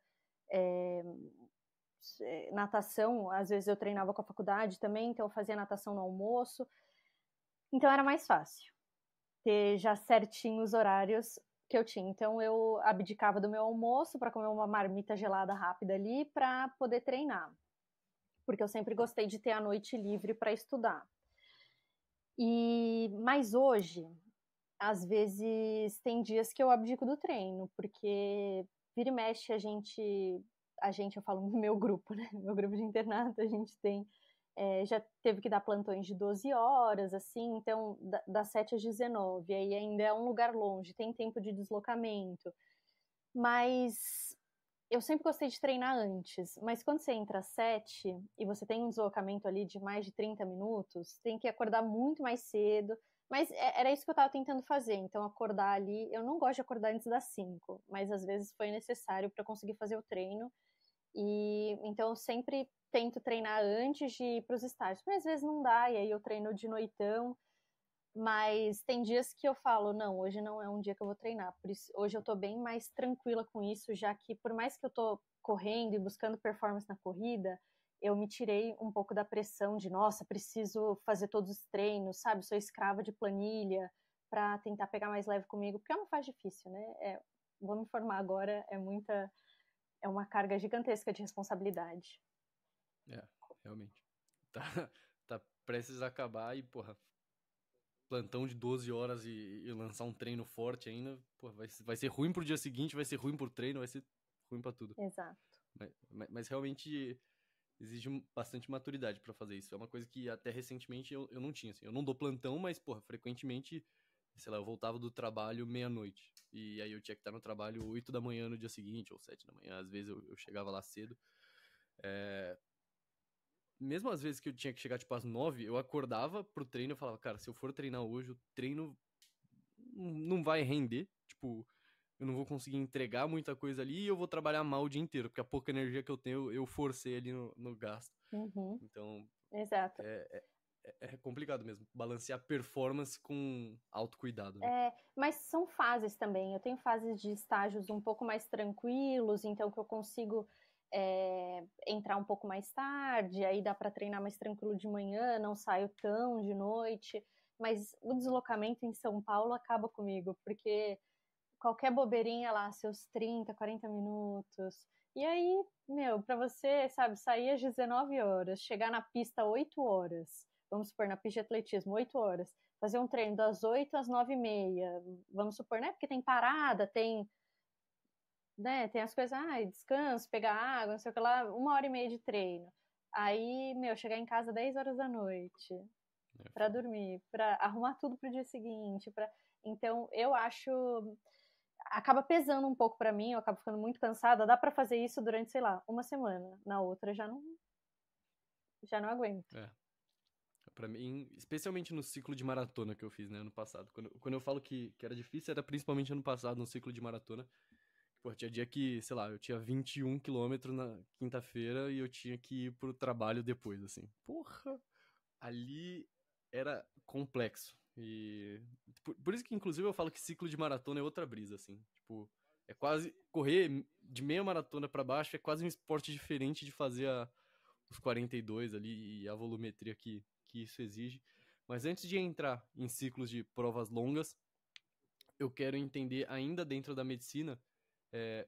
natação. Às vezes eu treinava com a faculdade também, então eu fazia natação no almoço. Então era mais fácil ter já certinho os horários que eu tinha. Então eu abdicava do meu almoço para comer uma marmita gelada rápida ali para poder treinar. Porque eu sempre gostei de ter a noite livre para estudar. Mas hoje, às vezes tem dias que eu abdico do treino, porque vira e mexe eu falo no meu grupo, né? Meu grupo de internato, a gente tem já teve que dar plantões de 12 horas, assim, então das 7 às 19, aí ainda é um lugar longe, tem tempo de deslocamento, mas eu sempre gostei de treinar antes, mas quando você entra às 7 e você tem um deslocamento ali de mais de 30 minutos, tem que acordar muito mais cedo, mas era isso que eu tava tentando fazer, então acordar ali, eu não gosto de acordar antes das 5, mas às vezes foi necessário para conseguir fazer o treino, e então eu sempre tento treinar antes de ir para os estágios, mas às vezes não dá, e aí eu treino de noitão, mas tem dias que eu falo, não, hoje não é um dia que eu vou treinar, por isso hoje eu tô bem mais tranquila com isso, já que por mais que eu tô correndo e buscando performance na corrida, eu me tirei um pouco da pressão de, nossa, preciso fazer todos os treinos, sabe, sou escrava de planilha, para tentar pegar mais leve comigo, porque é uma fase difícil, né, vou me formar agora, é uma carga gigantesca de responsabilidade. Realmente. Tá prestes a acabar e, porra, plantão de 12 horas e lançar um treino forte ainda, porra, vai ser ruim pro dia seguinte, vai ser ruim pro treino, vai ser ruim pra tudo. Exato. Mas realmente exige bastante maturidade pra fazer isso. É uma coisa que até recentemente eu não tinha, assim. Eu não dou plantão, mas, porra, frequentemente, sei lá, eu voltava do trabalho meia-noite. E aí eu tinha que estar no trabalho 8 da manhã no dia seguinte, ou 7 da manhã. Às vezes eu chegava lá cedo. Mesmo às vezes que eu tinha que chegar, tipo, às 9, eu acordava pro treino e falava, cara, se eu for treinar hoje, o treino não vai render. Tipo, eu não vou conseguir entregar muita coisa ali e eu vou trabalhar mal o dia inteiro, porque a pouca energia que eu tenho, eu forcei ali no gasto. Então, Exato. é complicado mesmo, balancear performance com autocuidado, né? Mas são fases também. Eu tenho fases de estágios um pouco mais tranquilos, então que eu consigo entrar um pouco mais tarde, aí dá para treinar mais tranquilo de manhã, não saio tão de noite. Mas o deslocamento em São Paulo acaba comigo, porque qualquer bobeirinha lá, seus 30, 40 minutos. E aí, pra você, sabe, sair às 19 horas, chegar na pista 8 horas, vamos supor, na pista de atletismo, 8 horas, fazer um treino das 8 às 9h30, vamos supor, né? Porque tem parada, tem, né? Tem as coisas, descanso, pegar água, não sei o que lá, 1h30 de treino. Aí, chegar em casa 10 horas da noite, pra dormir, pra arrumar tudo pro dia seguinte, Então, eu acho... Acaba pesando um pouco pra mim, eu acabo ficando muito cansada. Dá pra fazer isso durante, sei lá, uma semana. Na outra, já não aguento. Pra mim, especialmente no ciclo de maratona que eu fiz, né, ano passado. Quando eu falo que era difícil, era principalmente ano passado, no ciclo de maratona. Pô, tinha dia que, sei lá, eu tinha 21 quilômetros na quinta-feira e eu tinha que ir pro trabalho depois, assim. Porra! Ali era complexo. E por isso que, inclusive, eu falo que ciclo de maratona é outra brisa, assim. Tipo, é quase... Correr de meia maratona pra baixo é quase um esporte diferente de fazer os 42 ali e a volumetria que isso exige. Mas antes de entrar em ciclos de provas longas, eu quero entender, ainda dentro da medicina, é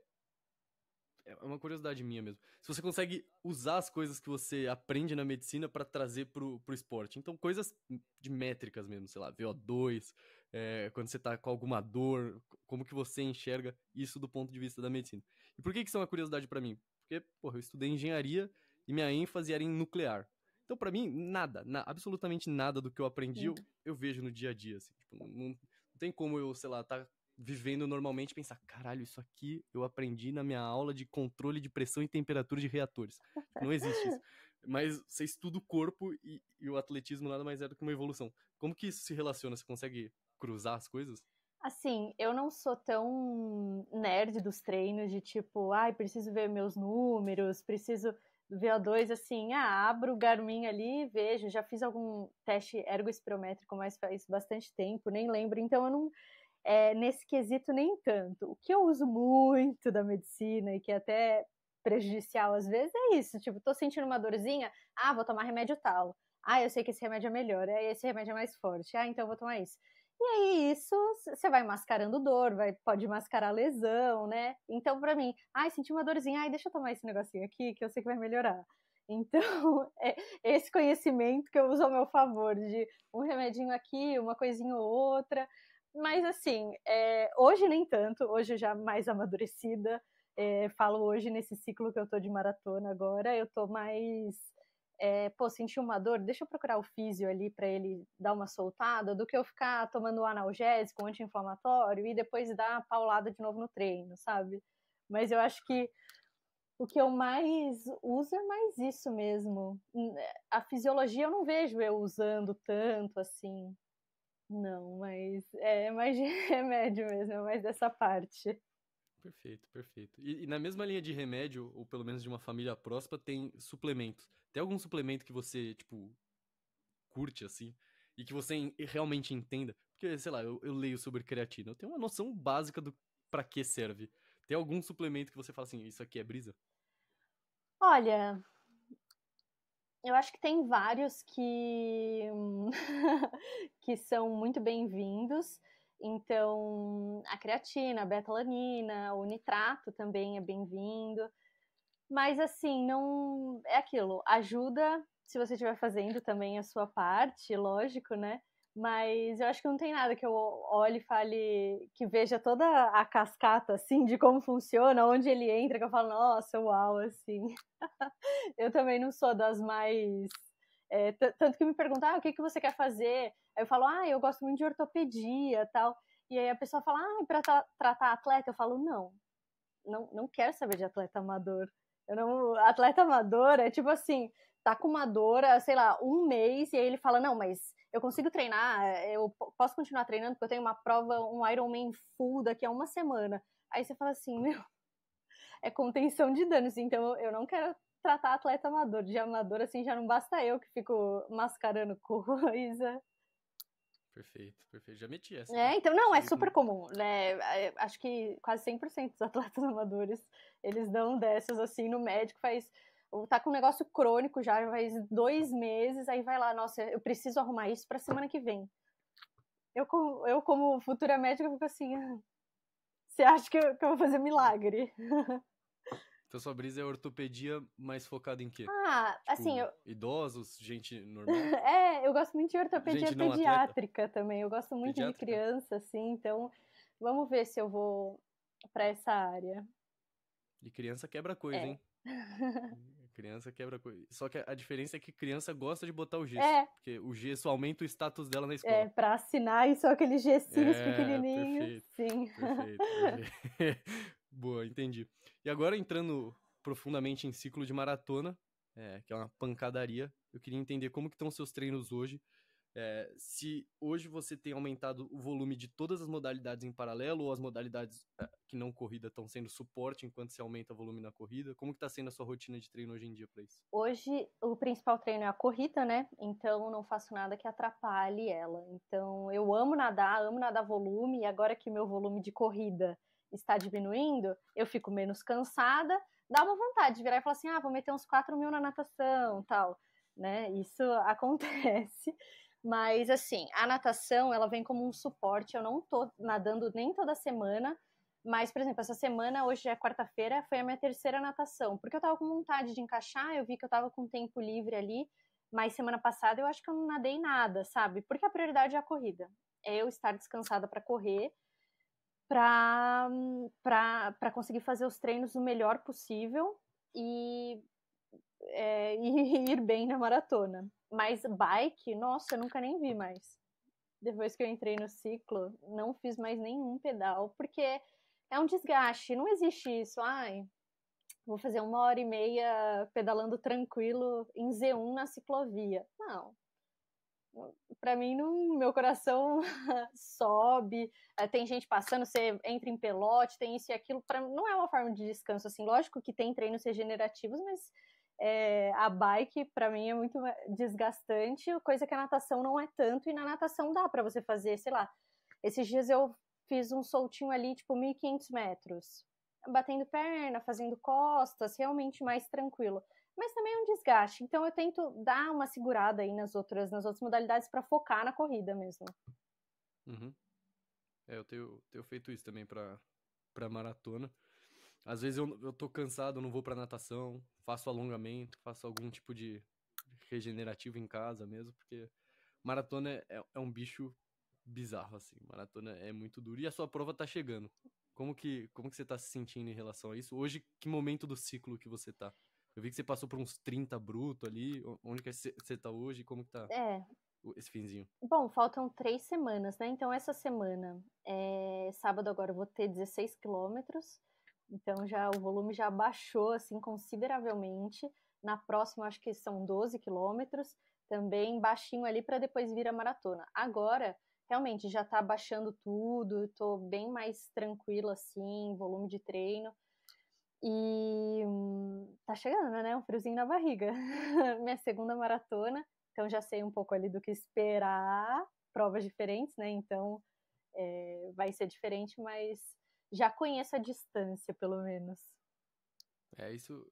uma curiosidade minha mesmo. Se você consegue usar as coisas que você aprende na medicina para trazer pro esporte. Então, coisas de métricas mesmo, sei lá, VO2, quando você tá com alguma dor, como que você enxerga isso do ponto de vista da medicina. E por que isso é uma curiosidade para mim? Porque, porra, eu estudei engenharia e minha ênfase era em nuclear. Então, para mim, absolutamente nada do que eu aprendi eu vejo no dia a dia, assim. Tipo, não tem como eu, sei lá, tá vivendo normalmente, pensar, caralho, isso aqui eu aprendi na minha aula de controle de pressão e temperatura de reatores. Não existe isso. Mas você estuda o corpo e o atletismo nada mais é do que uma evolução. Como que isso se relaciona? Você consegue cruzar as coisas? Assim, eu não sou tão nerd dos treinos, de tipo, preciso ver meus números, preciso ver VO2, assim, abro o Garmin ali e vejo. Já fiz algum teste ergospirométrico, mas faz bastante tempo, nem lembro. Então, eu não... nesse quesito nem tanto. O que eu uso muito da medicina e que é até prejudicial às vezes é isso, tipo, tô sentindo uma dorzinha, vou tomar remédio tal. Eu sei que esse remédio é melhor, esse remédio é mais forte. Então eu vou tomar isso. E aí isso, você vai mascarando dor, pode mascarar lesão, né? Então pra mim, senti uma dorzinha, deixa eu tomar esse negocinho aqui que eu sei que vai melhorar. Então, é esse conhecimento que eu uso ao meu favor, de um remedinho aqui, uma coisinha ou outra. Mas assim, hoje nem tanto, hoje já mais amadurecida, falo hoje nesse ciclo que eu tô de maratona agora, eu tô mais, senti uma dor, deixa eu procurar o físio ali pra ele dar uma soltada, do que eu ficar tomando analgésico, anti-inflamatório e depois dar paulada de novo no treino, sabe? Mas eu acho que o que eu mais uso é mais isso mesmo. A fisiologia eu não vejo eu usando tanto assim. Não, mas é mais de remédio mesmo, é mais dessa parte. Perfeito, perfeito. E na mesma linha de remédio, ou pelo menos de uma família próxima, tem suplementos. Tem algum suplemento que você, tipo, curte, assim, e que você realmente entenda? Porque, sei lá, eu leio sobre creatina, eu tenho uma noção básica do pra que serve. Tem algum suplemento que você fala assim, isso aqui é brisa? Olha, eu acho que tem vários que são muito bem-vindos. Então, a creatina, a betalanina, o nitrato também é bem-vindo. Mas, assim, não... É aquilo, ajuda se você estiver fazendo também a sua parte, lógico, né? Mas eu acho que não tem nada que eu olhe e fale, que veja toda a cascata, assim, de como funciona, onde ele entra, que eu falo, nossa, uau, assim. Eu também não sou das mais... tanto que me perguntam, o que você quer fazer? Aí eu falo, eu gosto muito de ortopedia e tal. E aí a pessoa fala, pra tratar atleta? Eu falo, não quero saber de atleta amador. Atleta amador é tipo assim, tá com uma dor, sei lá, um mês, e aí ele fala, não, mas eu consigo treinar, eu posso continuar treinando, porque eu tenho uma prova, um Ironman full daqui a uma semana. Aí você fala assim, é contenção de danos, então eu não quero tratar atleta amador. De amador, assim, já não basta eu que fico mascarando coisa. Perfeito, perfeito. Já meti essa. Tá? Então, não, é super comum, né? Acho que quase 100% dos atletas amadores, eles dão dessas, assim, no médico, tá com um negócio crônico já faz 2 meses, aí vai lá, nossa, eu preciso arrumar isso pra semana que vem. Eu como futura médica, fico assim, Você acha que eu vou fazer milagre? Então sua brisa é ortopedia mais focada em quê? Assim, idosos, gente normal? Eu gosto muito de ortopedia pediátrica também. Eu gosto muito de criança, assim, então vamos ver se eu vou pra essa área. E criança quebra coisa, hein? Criança quebra coisa. Só que a diferença é que criança gosta de botar o gesso. Porque o gesso aumenta o status dela na escola. Pra assinar e só aqueles gessinhos pequenininhos. Perfeito. Sim. Perfeito. Boa, entendi. E agora entrando profundamente em ciclo de maratona, que é uma pancadaria, eu queria entender como que estão os seus treinos hoje. Se hoje você tem aumentado o volume de todas as modalidades em paralelo ou as modalidades que não corrida estão sendo suporte enquanto você aumenta o volume na corrida, como que está sendo a sua rotina de treino hoje em dia para isso? Hoje o principal treino é a corrida, né? Então não faço nada que atrapalhe ela. Então eu amo nadar volume, e agora que meu volume de corrida está diminuindo, eu fico menos cansada, dá uma vontade de virar e falar assim, vou meter uns 4.000 na natação, tal, né? Isso acontece. Mas, assim, a natação, ela vem como um suporte. Eu não tô nadando nem toda semana, mas, por exemplo, essa semana, hoje é quarta-feira, foi a minha terceira natação, porque eu tava com vontade de encaixar, eu vi que eu tava com tempo livre ali, mas semana passada eu acho que eu não nadei nada, sabe? Porque a prioridade é a corrida. É eu estar descansada para correr, para conseguir fazer os treinos o melhor possível e ir bem na maratona. Mas bike, nossa, eu nunca nem vi mais. Depois que eu entrei no ciclo, não fiz mais nenhum pedal, porque é um desgaste. Não existe isso, vou fazer 1h30 pedalando tranquilo em Z1 na ciclovia. Não. Pra mim, meu coração sobe, tem gente passando, você entra em pelote, tem isso e aquilo. Não é uma forma de descanso, assim. Lógico que tem treinos regenerativos, mas a bike, pra mim, é muito desgastante, coisa que a natação não é tanto, e na natação dá pra você fazer, sei lá. Esses dias eu fiz um soltinho ali, tipo, 1.500 metros, batendo perna, fazendo costas, realmente mais tranquilo. Mas também é um desgaste, então eu tento dar uma segurada aí nas outras modalidades pra focar na corrida mesmo. Uhum. Eu tenho feito isso também pra maratona. Às vezes eu tô cansado, não vou pra natação, faço alongamento, faço algum tipo de regenerativo em casa mesmo, porque maratona é um bicho bizarro, assim. Maratona é muito duro. E a sua prova tá chegando. Como que você tá se sentindo em relação a isso? Hoje, que momento do ciclo que você tá? Eu vi que você passou por uns 30 bruto ali. Onde que você tá hoje? Como que tá esse finzinho? Bom, faltam 3 semanas, né? Então, essa semana, sábado agora, eu vou ter 16 quilômetros. Então, o volume já baixou, assim, consideravelmente. Na próxima, acho que são 12 quilômetros. Também baixinho ali para depois vir a maratona. Agora, realmente, já tá baixando tudo. Tô bem mais tranquila, assim, volume de treino. E tá chegando, né? Um friozinho na barriga. Minha segunda maratona. Então já sei um pouco ali do que esperar, provas diferentes, né? Então vai ser diferente, mas já conheço a distância, pelo menos. Isso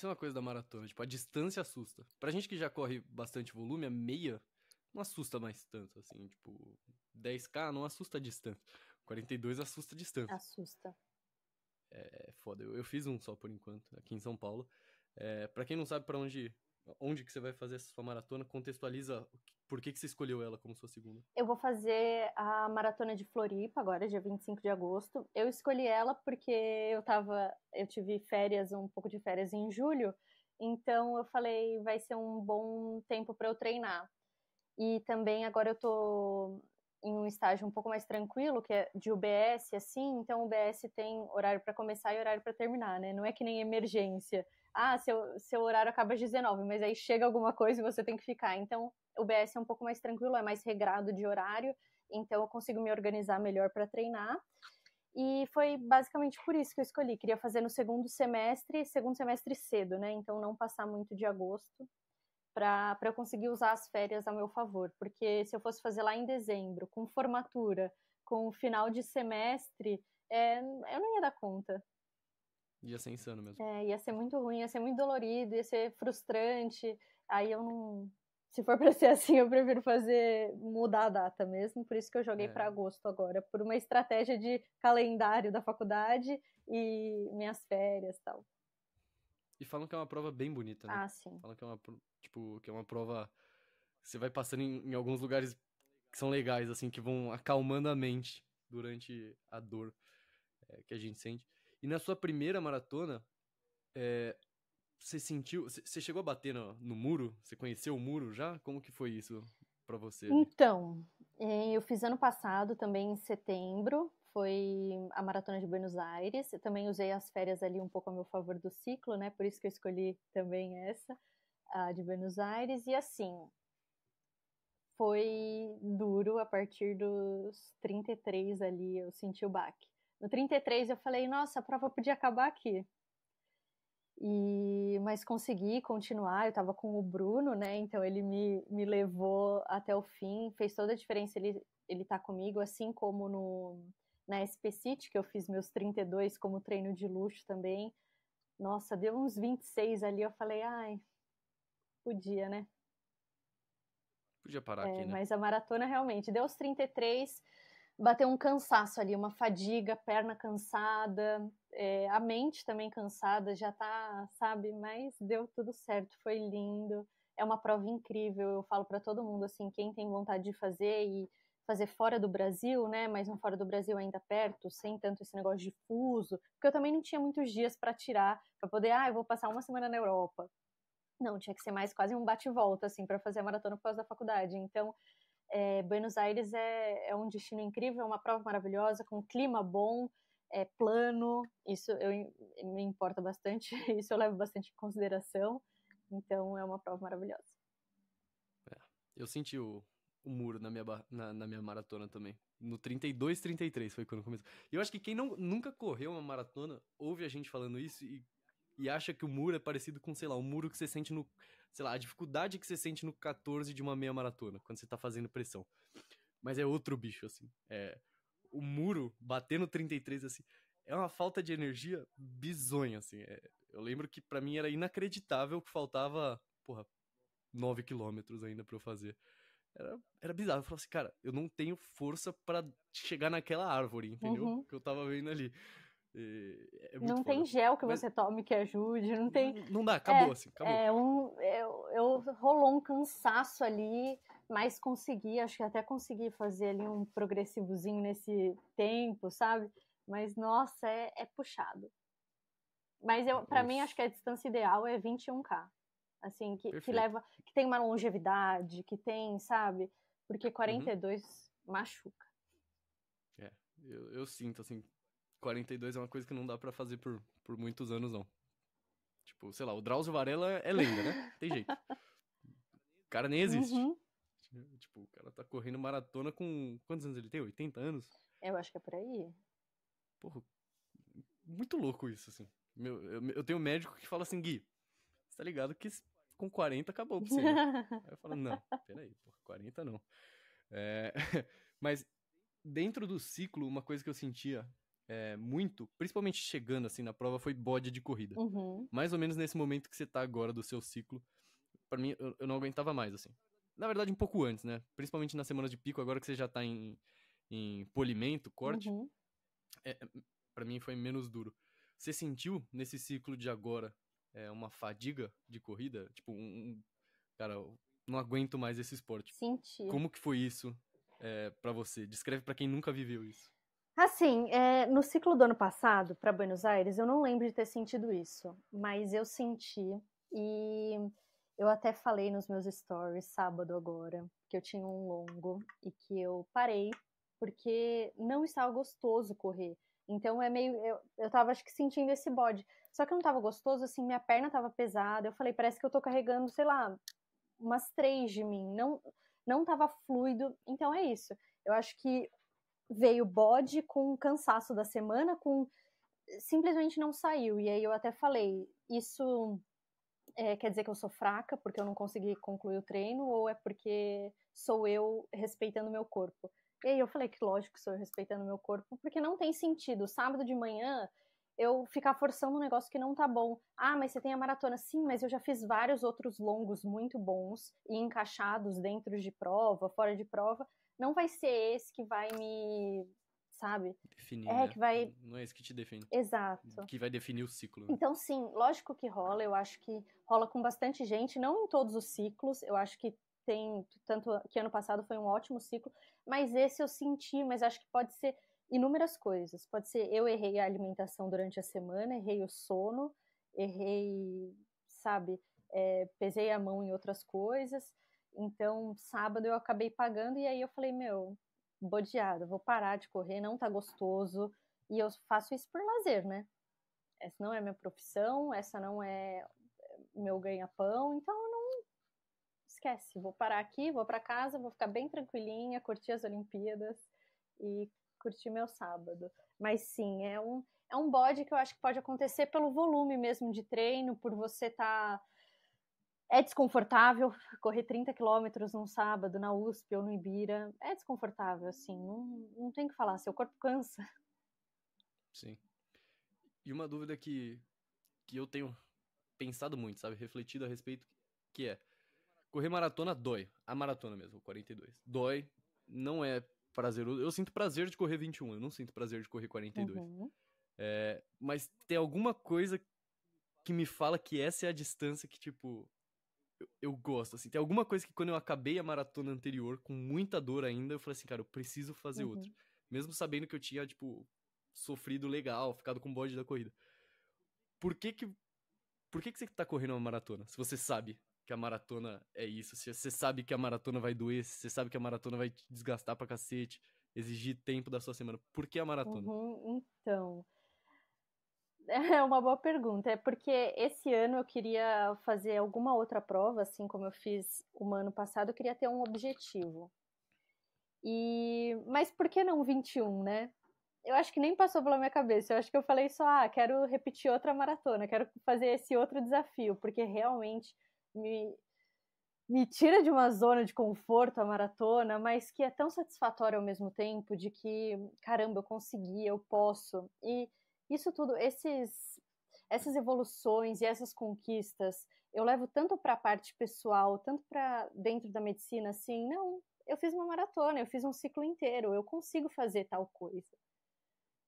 é uma coisa da maratona, tipo, a distância assusta. Pra gente que já corre bastante volume, a meia não assusta mais tanto, assim, tipo, 10K não assusta a distância. 42 assusta a distância. Assusta. É foda. Eu fiz um só por enquanto, aqui em São Paulo. Pra quem não sabe pra onde que você vai fazer essa sua maratona, contextualiza por que você escolheu ela como sua segunda. Eu vou fazer a maratona de Floripa agora, dia 25 de agosto. Eu escolhi ela porque eu tive férias, um pouco de férias em julho, então eu falei, vai ser um bom tempo para eu treinar. E também agora eu tô em um estágio um pouco mais tranquilo, que é de UBS, assim, então o UBS tem horário para começar e horário para terminar, né? Não é que nem emergência. Seu horário acaba às 19, mas aí chega alguma coisa e você tem que ficar. Então, o UBS é um pouco mais tranquilo, é mais regrado de horário, então eu consigo me organizar melhor para treinar. E foi basicamente por isso que eu escolhi. Queria fazer no segundo semestre cedo, né? Então não passar muito de agosto, para eu conseguir usar as férias a meu favor, porque se eu fosse fazer lá em dezembro, com formatura, com final de semestre, eu não ia dar conta. Ia ser insano mesmo. Ia ser muito ruim, ia ser muito dolorido, ia ser frustrante, aí eu Se for pra ser assim, eu prefiro mudar a data mesmo, por isso que eu joguei pra agosto agora, por uma estratégia de calendário da faculdade e minhas férias e tal. E falam que é uma prova bem bonita, né? Sim. Falam que é uma prova... Você vai passando em alguns lugares que são legais, assim, que vão acalmando a mente durante a dor que a gente sente. E na sua primeira maratona, você sentiu... Você chegou a bater no muro? Você conheceu o muro já? Como que foi isso pra você ali? Então, eu fiz ano passado, também em setembro, foi a Maratona de Buenos Aires. Eu também usei as férias ali um pouco a meu favor do ciclo, né? Por isso que eu escolhi também essa, a de Buenos Aires. E assim, foi duro a partir dos 33 ali, eu senti o baque. No 33 eu falei, nossa, a prova podia acabar aqui. Mas consegui continuar, eu estava com o Bruno, né? Então ele me levou até o fim, fez toda a diferença ele tá comigo, assim como na SP City, que eu fiz meus 32 como treino de luxo também. Nossa, deu uns 26 ali, eu falei, ai, podia, né? Podia parar aqui, né? Mas a maratona realmente, deu os 33, bateu um cansaço ali, uma fadiga, perna cansada, a mente também cansada, já tá, sabe? Mas deu tudo certo, foi lindo. É uma prova incrível, eu falo para todo mundo, assim, quem tem vontade de fazer e fazer fora do Brasil, né? Mas um fora do Brasil ainda perto, sem tanto esse negócio de fuso, porque eu também não tinha muitos dias para tirar, para poder, eu vou passar uma semana na Europa. Não, tinha que ser mais quase um bate-volta, assim, para fazer a maratona por causa da faculdade. Então, Buenos Aires é um destino incrível, é uma prova maravilhosa, com clima bom, plano, isso me importa bastante, isso eu levo bastante em consideração, então é uma prova maravilhosa. Eu senti o muro na minha maratona também. No 32, 33 foi quando começou. E eu acho que quem nunca correu uma maratona, ouve a gente falando isso e acha que o muro é parecido com, sei lá, o muro que você sente no... Sei lá, a dificuldade que você sente no 14 de uma meia maratona, quando você tá fazendo pressão. Mas é outro bicho, assim. O muro, bater no 33, assim, é uma falta de energia bizonha, assim. Eu lembro que pra mim era inacreditável que faltava, 9 quilômetros ainda pra eu fazer. Era bizarro. Eu falava assim, cara, eu não tenho força pra chegar naquela árvore, entendeu? Que eu tava vendo ali. É muito não foda. tem gel que você tome que ajude, não tem... Não dá, acabou assim, acabou. Rolou um cansaço ali, mas consegui, acho que até consegui fazer ali um progressivozinho nesse tempo, sabe? Mas, nossa, é puxado. Mas pra mim, acho que a distância ideal é 21K. Assim, que leva, que tem uma longevidade, que tem, sabe? Porque 42 machuca. Eu sinto, assim, 42 é uma coisa que não dá pra fazer por muitos anos, não. Tipo, sei lá, o Drauzio Varela é lenda, né? Tem jeito. O cara nem existe. Tipo, o cara tá correndo maratona com... Quantos anos ele tem? 80 anos? Eu acho que é por aí. Porra, muito louco isso, assim. Eu tenho um médico que fala assim, Gui, você tá ligado que com 40 acabou pra você, né? Aí eu falo, não, peraí, 40 não. Mas dentro do ciclo, uma coisa que eu sentia muito, principalmente chegando assim na prova, foi bode de corrida. Mais ou menos nesse momento que você tá agora do seu ciclo, pra mim, eu não aguentava mais, assim. Na verdade, um pouco antes, né? Principalmente nas semanas de pico, agora que você já tá em polimento, corte, pra mim foi menos duro. Você sentiu nesse ciclo de agora uma fadiga de corrida? Tipo, cara, eu não aguento mais esse esporte. Senti. Como que foi isso pra você? Descreve pra quem nunca viveu isso. Assim, no ciclo do ano passado, para Buenos Aires, eu não lembro de ter sentido isso, mas eu senti e eu até falei nos meus stories sábado agora que eu tinha um longo e que eu parei porque não estava gostoso correr. Então eu tava acho que sentindo esse bode. Só que não tava gostoso, assim, minha perna tava pesada. Eu falei, parece que eu tô carregando, sei lá, umas 3 de mim. Não tava fluido. Então é isso. Eu acho que veio bode com cansaço da semana, simplesmente não saiu. E aí eu até falei, isso quer dizer que eu sou fraca porque eu não consegui concluir o treino, ou é porque sou eu respeitando meu corpo? E aí eu falei que lógico que sou eu respeitando meu corpo, porque não tem sentido. Sábado de manhã eu ficar forçando um negócio que não tá bom. Ah, mas você tem a maratona. Sim, mas eu já fiz vários outros longos muito bons e encaixados dentro de prova, fora de prova. Não vai ser esse que vai me, sabe? Definir, né? Que vai... Não é esse que te define. Exato. Que vai definir o ciclo. Né? Então, sim, lógico que rola. Eu acho que rola com bastante gente, não em todos os ciclos. Eu acho que tem, tanto que ano passado foi um ótimo ciclo, mas esse eu senti, mas acho que pode ser inúmeras coisas. Pode ser eu errei a alimentação durante a semana, errei o sono, errei, sabe, pesei a mão em outras coisas. Então, sábado eu acabei pagando e aí eu falei, meu, bodeada, vou parar de correr, não tá gostoso. E eu faço isso por lazer, né? Essa não é minha profissão, essa não é meu ganha-pão, então eu não esquece, vou parar aqui, vou para casa, vou ficar bem tranquilinha, curtir as Olimpíadas e curtir meu sábado. Mas sim, é um bode que eu acho que pode acontecer pelo volume mesmo de treino, por você estar... É desconfortável correr 30 quilômetros num sábado na USP ou no Ibira. É desconfortável, assim, não tem o que falar, seu corpo cansa. Sim. E uma dúvida que eu tenho pensado muito, sabe? Refletido a respeito, que é... Correr maratona dói. A maratona mesmo, 42. Dói, não é prazeroso. Eu sinto prazer de correr 21, eu não sinto prazer de correr 42. Uhum. Mas tem alguma coisa que me fala que essa é a distância que, tipo, eu gosto, assim. Tem alguma coisa que quando eu acabei a maratona anterior, com muita dor ainda, eu falei assim, cara, eu preciso fazer outra. Mesmo sabendo que eu tinha, tipo, sofrido legal, ficado com o bode da corrida. Por que você tá correndo uma maratona? Se você sabe que a maratona é isso, se você sabe que a maratona vai doer, se você sabe que a maratona vai te desgastar pra cacete, exigir tempo da sua semana, por que a maratona? Então, é uma boa pergunta. É porque esse ano eu queria fazer alguma outra prova, assim como eu fiz o ano passado, eu queria ter um objetivo. Mas por que não 21, né? Eu acho que nem passou pela minha cabeça. Eu acho que eu falei só, quero repetir outra maratona, quero fazer esse outro desafio, porque realmente me tira de uma zona de conforto a maratona, mas que é tão satisfatório ao mesmo tempo, de que, caramba, eu consegui, eu posso. E isso tudo, essas evoluções e essas conquistas, eu levo tanto para a parte pessoal, tanto para dentro da medicina, assim, não, eu fiz uma maratona, eu fiz um ciclo inteiro, eu consigo fazer tal coisa.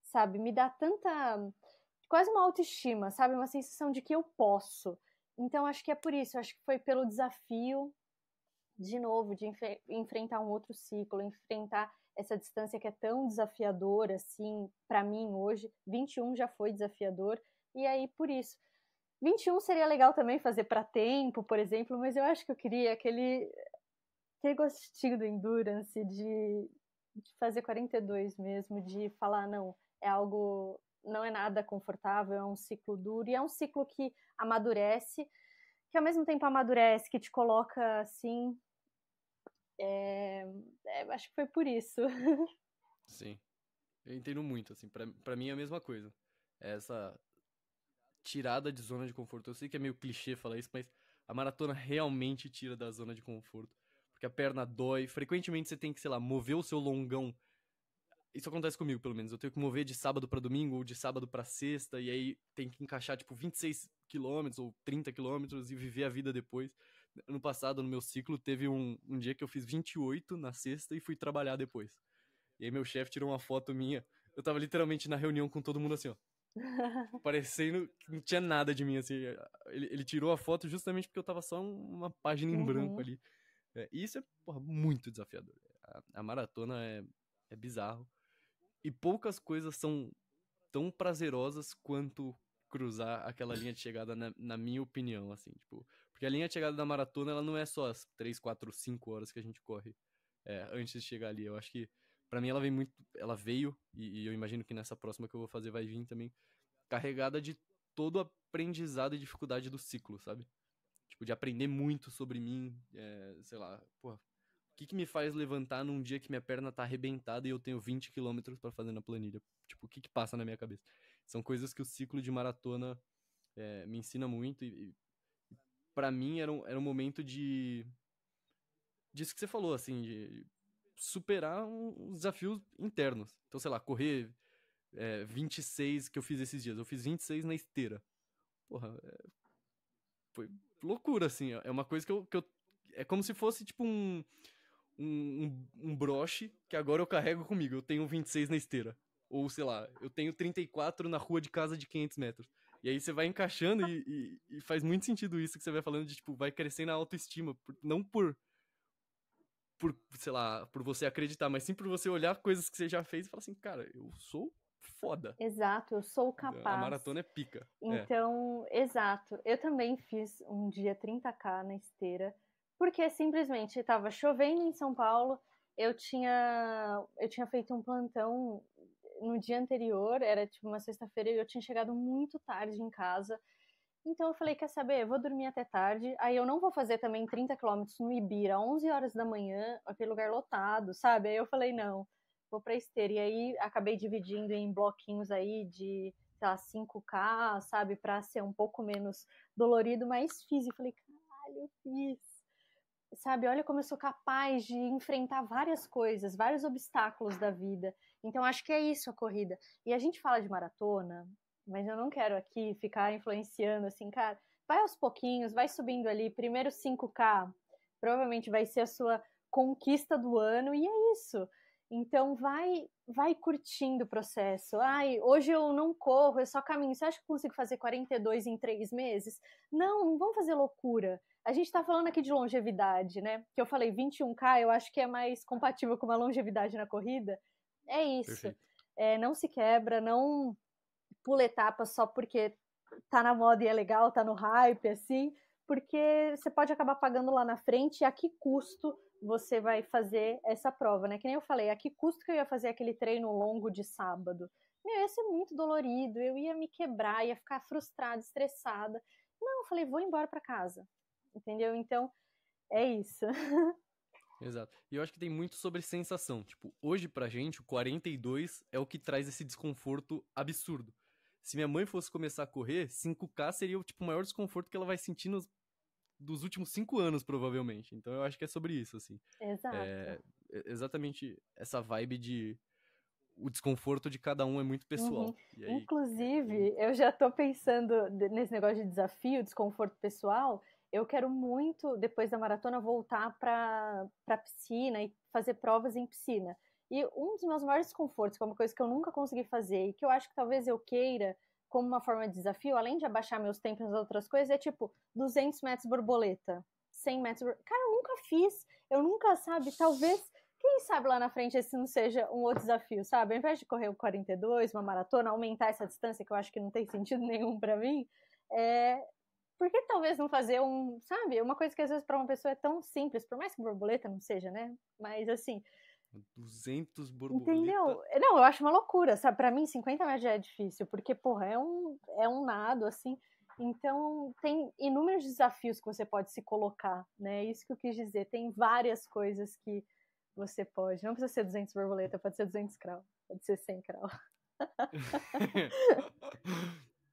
Sabe, me dá quase uma autoestima, sabe, uma sensação de que eu posso. Então, acho que é por isso, acho que foi pelo desafio, de novo, de enfrentar um outro ciclo, enfrentar essa distância que é tão desafiadora, assim, para mim hoje. 21 já foi desafiador, e aí, por isso. 21 seria legal também fazer para tempo, por exemplo, mas eu acho que eu queria aquele gostinho do endurance, de fazer 42 mesmo, de falar, não, é algo... Não é nada confortável, é um ciclo duro, e é um ciclo que amadurece, que ao mesmo tempo amadurece, que te coloca assim. Acho que foi por isso. Sim, eu entendo muito, assim, pra mim é a mesma coisa. Essa tirada de zona de conforto. Eu sei que é meio clichê falar isso, mas a maratona realmente tira da zona de conforto. Porque a perna dói. Frequentemente você tem que, sei lá, mover o seu longão. Isso acontece comigo, pelo menos. Eu tenho que mover de sábado pra domingo ou de sábado pra sexta. E aí tem que encaixar, tipo, 26 quilômetros ou 30 quilômetros e viver a vida depois. Ano passado, no meu ciclo, teve um dia que eu fiz 28 na sexta e fui trabalhar depois. E aí meu chefe tirou uma foto minha. Eu tava literalmente na reunião com todo mundo assim, ó. Parecendo que não tinha nada de mim, assim. Ele tirou a foto justamente porque eu tava só uma página em branco ali. E isso é, porra, muito desafiador. A maratona é bizarro. E poucas coisas são tão prazerosas quanto cruzar aquela linha de chegada, na minha opinião, assim, tipo... Porque a linha de chegada da maratona, ela não é só as 3, 4, 5 horas que a gente corre antes de chegar ali. Eu acho que, pra mim, ela vem muito... Ela veio, e eu imagino que nessa próxima que eu vou fazer vai vir também, carregada de todo o aprendizado e dificuldade do ciclo, sabe? Tipo, de aprender muito sobre mim, sei lá, porra, o que me faz levantar num dia que minha perna tá arrebentada e eu tenho 20 quilômetros pra fazer na planilha? Tipo, o que passa na minha cabeça? São coisas que o ciclo de maratona me ensina muito e para mim era um momento disso que você falou, assim, de superar uns desafios internos. Então, sei lá, correr 26 que eu fiz esses dias. Eu fiz 26 na esteira. Porra, foi loucura, assim. É uma coisa que eu é como se fosse, tipo, um broche que agora eu carrego comigo. Eu tenho 26 na esteira. Ou, sei lá, eu tenho 34 na rua de casa de 500 metros. E aí você vai encaixando e faz muito sentido isso que você vai falando de, tipo, vai crescendo a autoestima. Não por, sei lá, por você acreditar, mas sim por você olhar coisas que você já fez e falar assim, cara, eu sou foda. Exato, eu sou capaz. A maratona é pica. Então, exato. Eu também fiz um dia 30K na esteira, porque simplesmente estava chovendo em São Paulo, eu tinha feito um plantão no dia anterior, era tipo uma sexta-feira, e eu tinha chegado muito tarde em casa. Então eu falei, quer saber, eu vou dormir até tarde, aí eu não vou fazer também 30 quilômetros no Ibira, 11 horas da manhã, aquele lugar lotado, sabe? Aí eu falei, não, vou pra esteira. E aí acabei dividindo em bloquinhos aí de, sei lá, 5K, sabe? Pra ser um pouco menos dolorido, mas fiz. E falei, caralho, eu fiz. Sabe, olha como eu sou capaz de enfrentar várias coisas, vários obstáculos da vida. Então acho que é isso a corrida. E a gente fala de maratona, mas eu não quero aqui ficar influenciando assim, cara, vai aos pouquinhos, vai subindo ali, primeiro 5K, provavelmente vai ser a sua conquista do ano, e é isso. Então vai curtindo o processo. Ai, hoje eu não corro, eu só caminho. Você acha que eu consigo fazer 42 em 3 meses? Não vamos fazer loucura. A gente tá falando aqui de longevidade, né? Que eu falei 21K, eu acho que é mais compatível com uma longevidade na corrida. É isso. Não se quebra, não pula etapas só porque tá na moda e é legal, tá no hype, assim, porque você pode acabar pagando lá na frente e a que custo você vai fazer essa prova, né? Que nem eu falei, a que custo que eu ia fazer aquele treino longo de sábado? Ia ser muito dolorido, eu ia me quebrar, ia ficar frustrada, estressada. Não, eu falei, vou embora pra casa, entendeu? Então, é isso. Exato. E eu acho que tem muito sobre sensação. Tipo, hoje pra gente, o 42 é o que traz esse desconforto absurdo. Se minha mãe fosse começar a correr, 5K seria tipo, o maior desconforto que ela vai sentir dos últimos 5 anos, provavelmente. Então eu acho que é sobre isso, assim. Exato. Exatamente essa vibe de... O desconforto de cada um é muito pessoal. Uhum. E aí, inclusive, eu já tô pensando nesse negócio de desafio, desconforto pessoal. Eu quero muito, depois da maratona, voltar pra piscina e fazer provas em piscina. E um dos meus maiores desconfortos, que é uma coisa que eu nunca consegui fazer e que eu acho que talvez eu queira como uma forma de desafio, além de abaixar meus tempos nas outras coisas, é tipo 200 metros borboleta, 100 metros borboleta. Cara, eu nunca fiz, eu nunca, sabe, talvez, quem sabe lá na frente esse não seja um outro desafio, sabe? Ao invés de correr o 42, uma maratona, aumentar essa distância, que eu acho que não tem sentido nenhum pra mim, por que talvez não fazer sabe, uma coisa que às vezes pra uma pessoa é tão simples, por mais que borboleta não seja, né? Mas assim... 200 borboleta. Entendeu? Não, eu acho uma loucura, sabe? Pra mim, 50 metros já é difícil, porque, porra, é um nado, assim. Então, tem inúmeros desafios que você pode se colocar, né? Isso que eu quis dizer. Tem várias coisas que você pode. Não precisa ser 200 borboleta, pode ser 200 crawl, pode ser 100 crawl.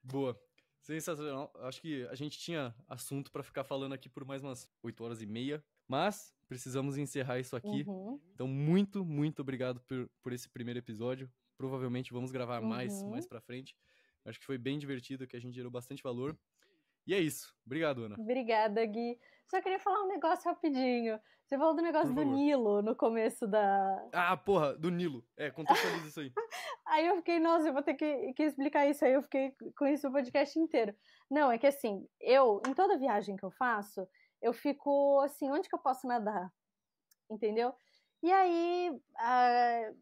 Boa. Sensacional. Acho que a gente tinha assunto pra ficar falando aqui por mais umas 8 horas e meia, mas precisamos encerrar isso aqui. Uhum. Então, muito, muito obrigado por esse primeiro episódio. Provavelmente vamos gravar mais pra frente. Acho que foi bem divertido, que a gente gerou bastante valor. E é isso. Obrigado, Ana. Obrigada, Gui. Só queria falar um negócio rapidinho. Você falou do negócio do Nilo no começo da... Ah, porra, do Nilo. Contextualiza isso aí. Aí eu fiquei, nossa, eu vou ter que explicar isso. Aí eu fiquei com isso o podcast inteiro. Não, é que assim, em toda viagem que eu faço, eu fico assim, onde que eu posso nadar? Entendeu? E aí,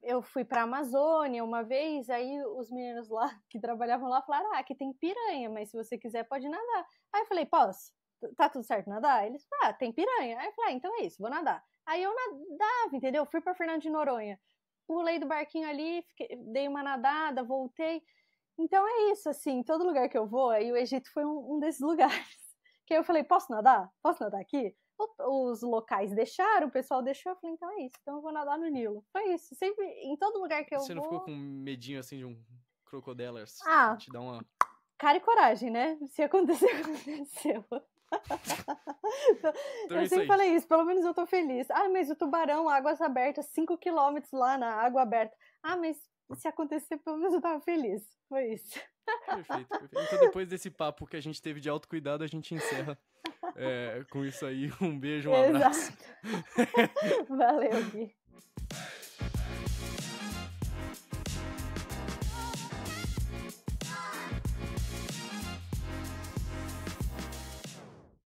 eu fui pra Amazônia uma vez, aí os meninos lá que trabalhavam lá falaram, aqui tem piranha, mas se você quiser pode nadar. Aí eu falei, posso? Tá tudo certo nadar? Eles falaram, tem piranha. Aí eu falei, então é isso, vou nadar. Aí eu nadava, entendeu? Fui pra Fernando de Noronha. Pulei do barquinho ali, dei uma nadada, voltei. Então é isso, assim, todo lugar que eu vou, aí o Egito foi um desses lugares. Que aí eu falei, posso nadar? Posso nadar aqui? Os locais deixaram, o pessoal deixou, eu falei, então é isso, então eu vou nadar no Nilo. Foi isso, sempre, em todo lugar que eu vou... Você não ficou com medinho, assim, de um crocodilers? Te dar uma... Cara e coragem, né? Se acontecer, aconteceu. Então, eu sempre falei isso, pelo menos eu tô feliz. Mas o tubarão, águas abertas, 5 km lá na água aberta. mas se acontecer, pelo menos eu tava feliz. Foi isso. Perfeito, perfeito. Então, depois desse papo que a gente teve de autocuidado, a gente encerra com isso aí. Um beijo, um abraço. Exato. Valeu, Gui.